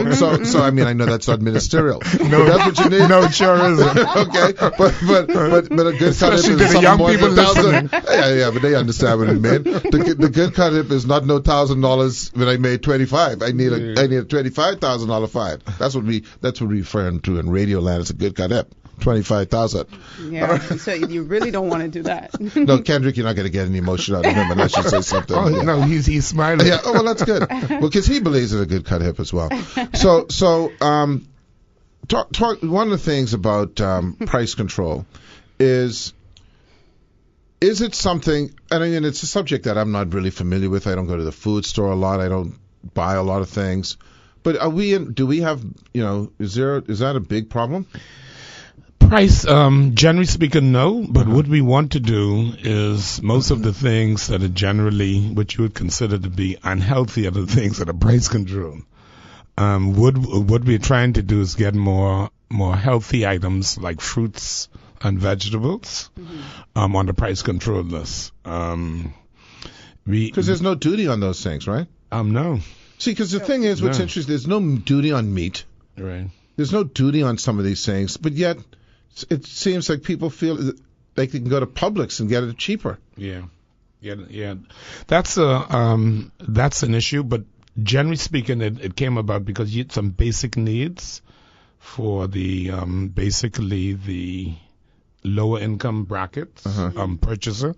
I mean, I know that's not ministerial. No, that's what you need. No, it sure isn't. Okay, but a good cut hip Especially is to the something young more people than listening. $1,000. Yeah, but they understand what it meant. The good cut hip is not no $1,000 when I made 25. I need a $25,000 fine. That's what we refer to in radio land as a good cut hip. 25,000. Yeah. So you really don't want to do that. No, Kendrick, you're not going to get any emotion out of him unless you say something. Oh, Yeah. no, he's smiling. Yeah. Oh, well, that's good. Well, because he believes in a good cut hip as well. So, talk. One of the things about price control is it something? And I mean, it's a subject that I'm not really familiar with. I don't go to the food store a lot. I don't buy a lot of things. But do we have? Is that a big problem? Price, generally speaking, no. But what we want to do is most of the things that are generally what you would consider to be unhealthy are the things that are price controlled. What we're trying to do is get more healthy items like fruits and vegetables on the price control list. Because there's no duty on those things, right? No. See, because the thing is, what's No. interesting, there's no duty on meat. Right. There's no duty on some of these things, but yet it seems like people feel like they can go to Publix and get it cheaper. Yeah. That's an issue, but generally speaking, it came about because you had some basic needs for the basically the lower income brackets purchaser.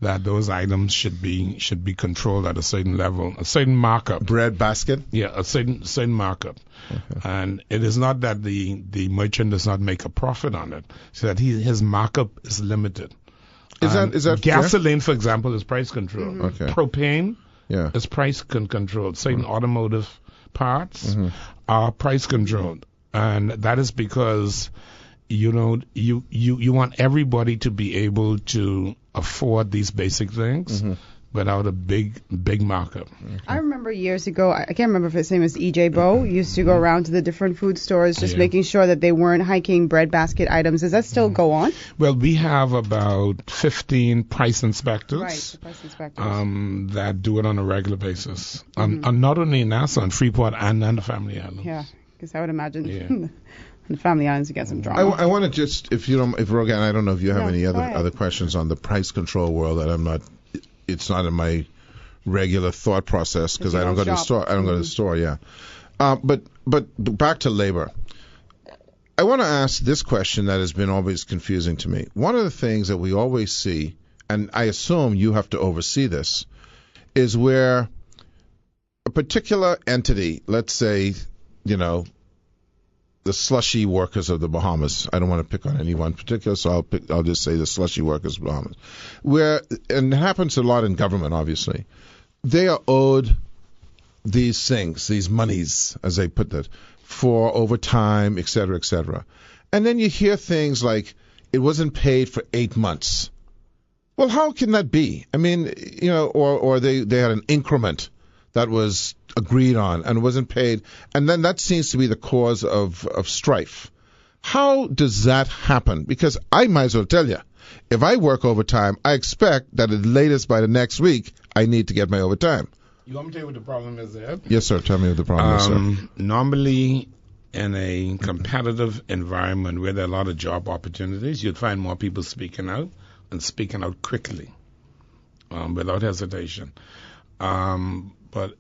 That those items should be controlled at a certain level, a certain markup. Bread basket? Yeah, a certain markup. Okay. And it is not that the merchant does not make a profit on it, so that his markup is limited. Is that gasoline, for example, is price controlled. Okay. Propane is price controlled. Certain automotive parts are price controlled, and that is because you want everybody to be able to afford these basic things without a big markup. I remember years ago, I can't remember if his name was E.J. Bowe, used to go around to the different food stores just making sure that they weren't hiking bread basket items. Does that still go on? Well, we have about 15 price inspectors, Right, the price inspectors. that do it on a regular basis. And not only in Nassau, in Freeport and the Family Islands. Yeah, because I would imagine the Family Islands you get some drama. I want to just, if Rogan, I don't know if you have any other questions on the price control world that it's not in my regular thought process because I don't go to the store. I don't go to the store, yeah. But back to labor. I want to ask this question that has been always confusing to me. One of the things that we always see, and I assume you have to oversee this, is where a particular entity, let's say, the slushy workers of the Bahamas. I don't want to pick on any one particular, so I'll just say the slushy workers of the Bahamas. And it happens a lot in government, obviously. They are owed these things, these monies, as they put it, for overtime, et cetera, et cetera. And then you hear things like, it wasn't paid for 8 months. Well, how can that be? I mean, or they had an increment that was agreed on and wasn't paid, and then that seems to be the cause of strife. How does that happen? Because I might as well tell you, if I work overtime, I expect that at the latest by the next week, I need to get my overtime. You want me to tell you what the problem is there? Yes, sir. Tell me what the problem is, sir. Normally, in a competitive environment where there are a lot of job opportunities, you'd find more people speaking out and speaking out quickly, without hesitation. But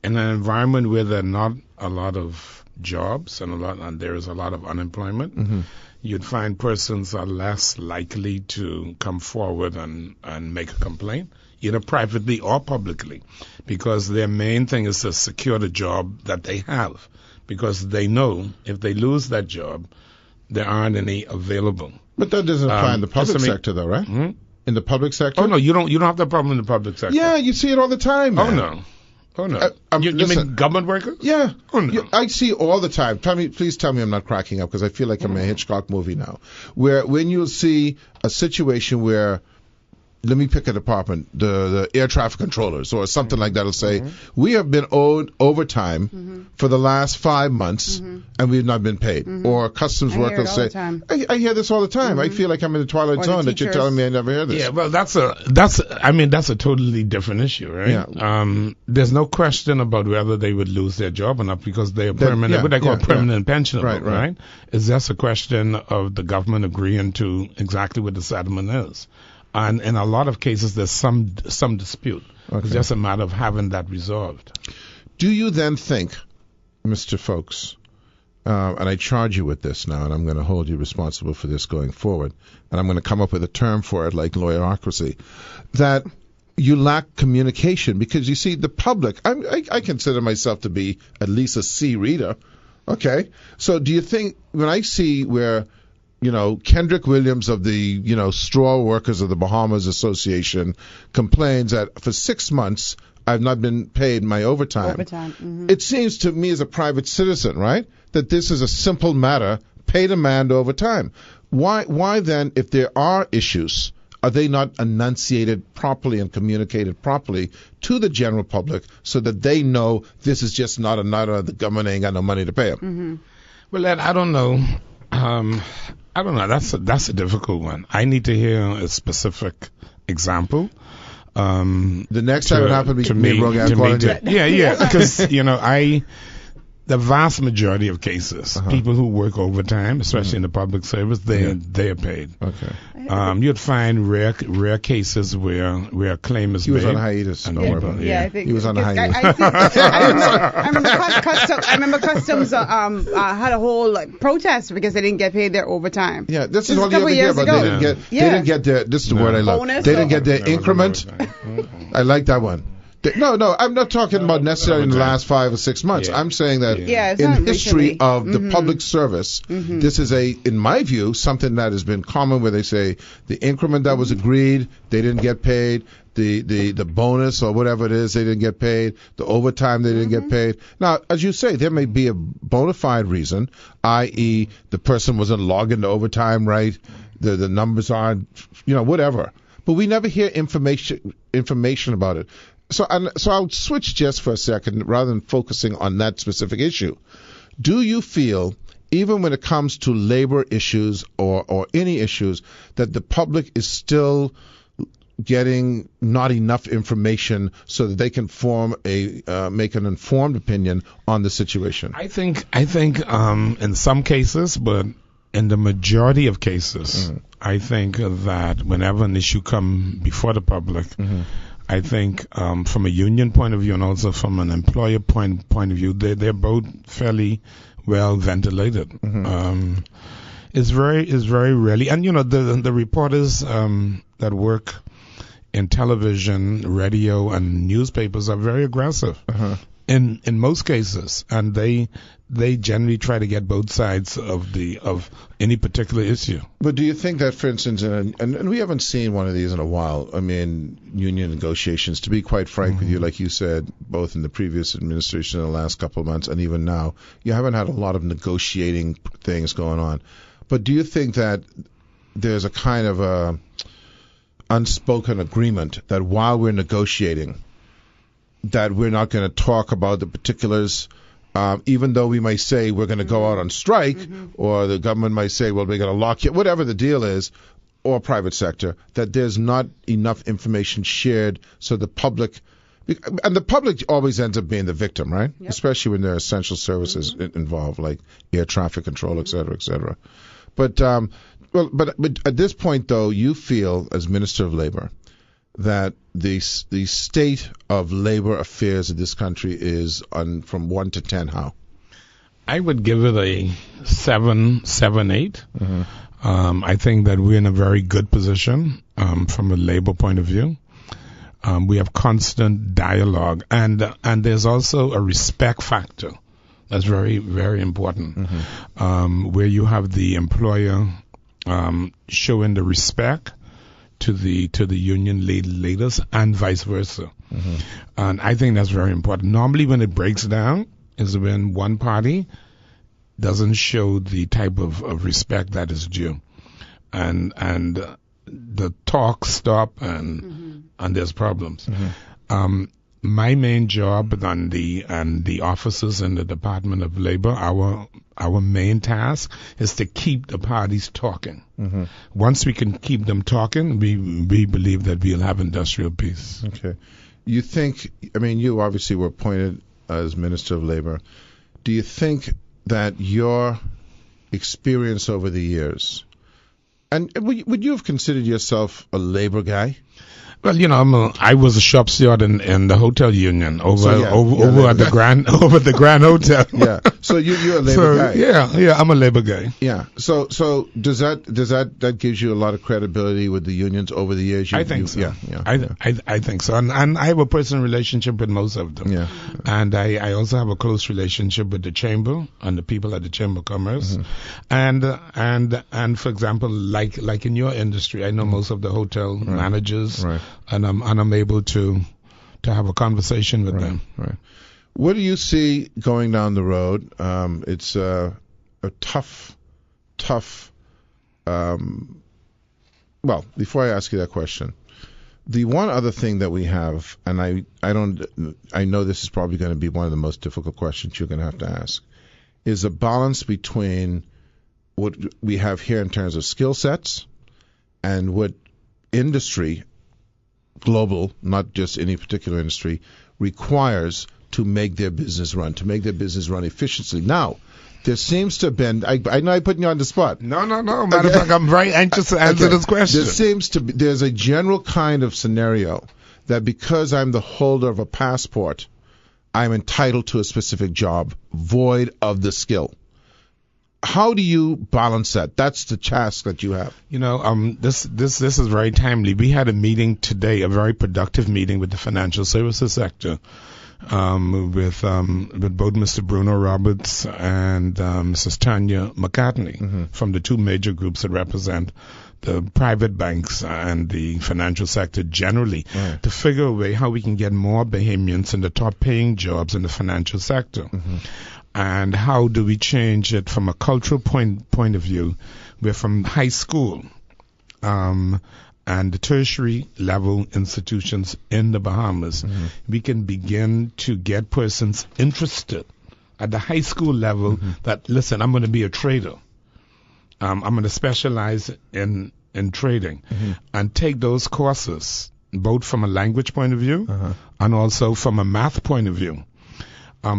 in an environment where there are not a lot of jobs and there is a lot of unemployment, you'd find persons are less likely to come forward and make a complaint, either privately or publicly, because their main thing is to secure the job that they have, because they know if they lose that job, there aren't any available. But that doesn't apply in the public sector, though, right? Hmm? In the public sector? Oh no, you don't have that problem in the public sector. Yeah, you see it all the time, man. Oh no. You mean government workers? Yeah. Oh no. I see all the time. Please tell me I'm not cracking up, because I feel like I'm in a Hitchcock movie now. When you'll see a situation where, let me pick a department, the air traffic controllers or something like that will say, we have been owed overtime for the last 5 months and we've not been paid. Or customs workers say, I hear this all the time. I feel like I'm in the Twilight Zone that you're telling me I never hear this. Yeah, well, that's a totally different issue, right? Yeah. There's no question about whether they would lose their job or not, because they are permanent, what they call permanent pensionable, right? It's just a question of the government agreeing to exactly what the settlement is. And in a lot of cases, there's some dispute. Okay. It's just a matter of having that resolved. Do you then think, Mr. Folks, and I charge you with this now, and I'm going to hold you responsible for this going forward, and I'm going to come up with a term for it like lawyerocracy, that you lack communication? Because you see, the public, I consider myself to be at least a C reader, okay? So do you think, when I see where Kendrick Williams of the, Straw Workers of the Bahamas Association complains that for 6 months I've not been paid my overtime. It seems to me as a private citizen, right, that this is a simple matter, pay the man overtime. Why then, if there are issues, are they not enunciated properly and communicated properly to the general public so that they know this is just not another, the government ain't got no money to pay them? Well, Ed, I don't know. I don't know. That's a difficult one. I need to hear a specific example. The next time it happened to me, because the vast majority of cases, people who work overtime, especially in the public service, they are paid. Okay. You'd find rare cases where a claim is made. He was on hiatus. I think he was on hiatus. I remember customs had a whole protest because they didn't get paid their overtime. Yeah, this is all you ever hear about. They didn't get their. This is the word I love. Bonus, they didn't get their increment. I like that one. No, I'm not talking about necessarily in the last 5 or 6 months. I'm saying that in history of the public service, this is in my view, something that has been common, where they say the increment that was agreed, they didn't get paid, the bonus or whatever it is, they didn't get paid, the overtime, they didn't get paid. Now, as you say, there may be a bona fide reason, i.e. the person wasn't logging the overtime right, the numbers aren't, whatever. But we never hear information about it. So I'll switch just for a second rather than focusing on that specific issue. Do you feel, even when it comes to labor issues or any issues, that the public is still getting not enough information so that they can make an informed opinion on the situation? I think in some cases, but in the majority of cases, I think that whenever an issue comes before the public, I think from a union point of view and also from an employer point of view, they're both fairly well ventilated. It's very rarely, and the reporters that work in television, radio, and newspapers are very aggressive in most cases, and they generally try to get both sides of any particular issue. But do you think that, for instance, and we haven't seen one of these in a while, I mean, union negotiations, to be quite frank with you, like you said, both in the previous administration in the last couple of months and even now, you haven't had a lot of negotiating things going on. But do you think that there's a kind of a unspoken agreement that while we're negotiating, that we're not going to talk about the particulars, even though we may say we're going to go out on strike, or the government might say, well, we're going to lock you, whatever the deal is, or private sector, that there's not enough information shared so the public, and the public always ends up being the victim, right? Yep. Especially when there are essential services involved, like air traffic control, et cetera, et cetera. But at this point, though, you feel, as Minister of Labor, that the state of labor affairs in this country is from 1 to 10, how? I would give it a 7, 8. I think that we're in a very good position from a labor point of view. We have constant dialogue, and there's also a respect factor. That's very, very important, where you have the employer showing the respect to the union leaders and vice versa. And I think that's very important. Normally when it breaks down is when one party doesn't show the type of respect that is due. And the talks stop and there's problems. My main job and the officers in the Department of Labor, our main task is to keep the parties talking. Once we can keep them talking, we believe that we'll have industrial peace. Okay. You think, I mean, you obviously were appointed as Minister of Labor. Do you think that your experience over the years, and would you have considered yourself a labor guy? Well, I was a shop steward in the hotel union over at the Grand Hotel. Yeah. So you're a labor guy. Yeah, I'm a labor guy. Yeah. So does that gives you a lot of credibility with the unions over the years? I think so. Yeah. I think so. And I have a personal relationship with most of them. Yeah. And I also have a close relationship with the chamber and the people at the Chamber of Commerce. And for example, like in your industry, I know most of the hotel managers. Right. And I'm able to have a conversation with them. Right. What do you see going down the road? It's a tough. Well, before I ask you that question, the one other thing that we have, and I know this is probably going to be one of the most difficult questions you're going to have to ask, is a balance between what we have here in terms of skill sets and what industry, global, not just any particular industry, requires to make their business run efficiently. Now, there seems to have been, I know I'm putting you on the spot. No. Matter of fact, I'm very anxious to answer this question. There's a general kind of scenario that because I'm the holder of a passport, I'm entitled to a specific job, void of the skill. How do you balance that? That's the task that you have. This is very timely. We had a meeting today, a very productive meeting with the financial services sector, with both Mr. Bruno Roberts and Mrs. Tanya McCartney from the two major groups that represent the private banks and the financial sector generally, to figure a way how we can get more Bahamians in the top paying jobs in the financial sector. And how do we change it from a cultural point of view, where from high school and the tertiary level institutions in the Bahamas, we can begin to get persons interested at the high school level that, listen, I'm going to be a trader. I'm going to specialize in trading and take those courses, both from a language point of view and also from a math point of view.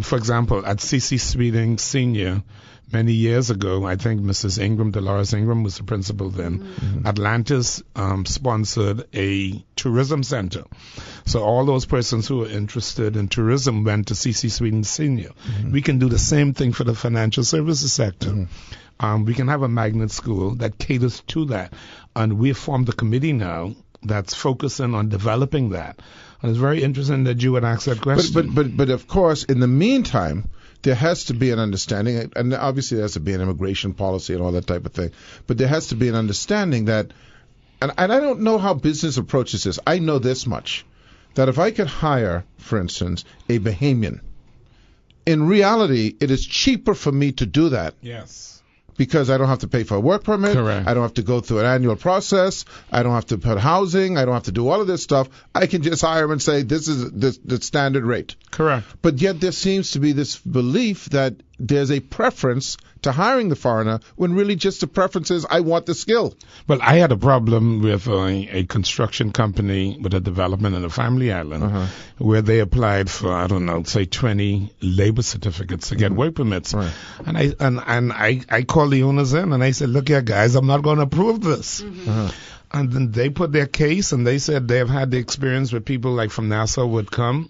For example, at C.C. Sweeting Senior, many years ago, I think Mrs. Ingram, Dolores Ingram, was the principal then. Mm-hmm. Atlantis sponsored a tourism center. So all those persons who were interested in tourism went to C.C. Sweden Senior. Mm-hmm. We can do the same thing for the financial services sector. Mm-hmm. We can have a magnet school that caters to that. And we've formed a committee now that's focusing on developing that. And it's very interesting that you would ask that question. But of course, in the meantime, there has to be an understanding, and obviously there has to be an immigration policy and all that type of thing, but there has to be an understanding that, and I don't know how business approaches this. I know this much, that if I could hire, for instance, a Bahamian, in reality, it is cheaper for me to do that. Yes. Because I don't have to pay for a work permit. Correct. I don't have to go through an annual process. I don't have to put housing. I don't have to do all of this stuff. I can just hire him and say, this is the standard rate. Correct. But yet there seems to be this belief that there's a preference to hiring the foreigner when really just the preference is, I want the skill. Well, I had a problem with a construction company with a development in a family island where they applied for, I don't know, say 20 labor certificates to get work permits. Right. And I called the owners in and I said, look here, guys, I'm not going to approve this. And then they put their case and they said they've had the experience where people like from Nassau would come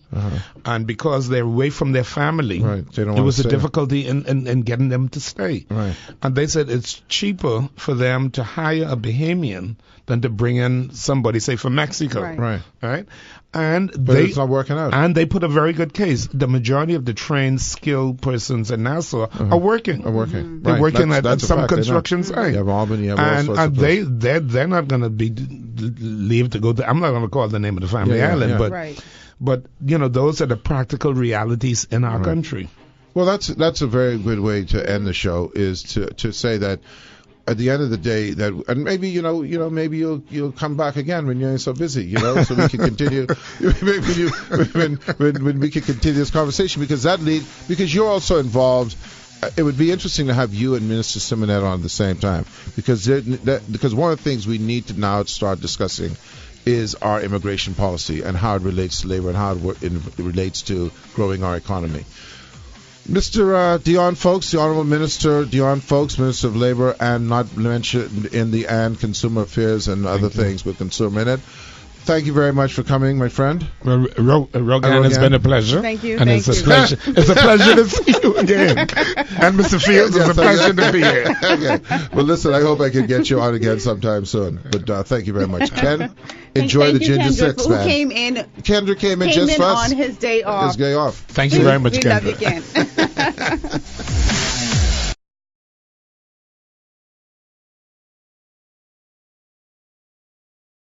and because they're away from their family, it was a difficulty in getting them to stay. Right. And they said it's cheaper for them to hire a Bahamian than to bring in somebody, say, from Mexico. Right. But it's not working out. And they put a very good case. The majority of the trained, skilled persons in Nassau are working. They're working at some construction site. You have Albany, you have all sorts of places. They're not going to be leave to go to. I'm not going to call the name of the family island, but you know, those are the practical realities in our country. Well, that's a very good way to end the show, is to say that at the end of the day, that, and maybe maybe you'll come back again when you're so busy, so we can continue. when we can continue this conversation, because you're also involved. It would be interesting to have you and Minister Simonet on at the same time, because one of the things we need to now start discussing is our immigration policy and how it relates to labor and how it relates to growing our economy. Mr. Dion Fowlkes, the Honorable Minister Dion Fowlkes, Minister of Labor, and not mentioned in the and Consumer Affairs and other things with Consumer Minute. Thank you very much for coming, my friend. Well, Rogan, it's been a pleasure. Thank you. And it's a pleasure. It's a pleasure to see you again. And Mr. Fields, it's a pleasure to be here. Okay. Well, listen, I hope I can get you on again sometime soon. But thank you very much. Ken, enjoy the Ginger Six, man. Kendra came in just for us. on his day off. His day off. Thank you very much, Ken. We love you, Ken.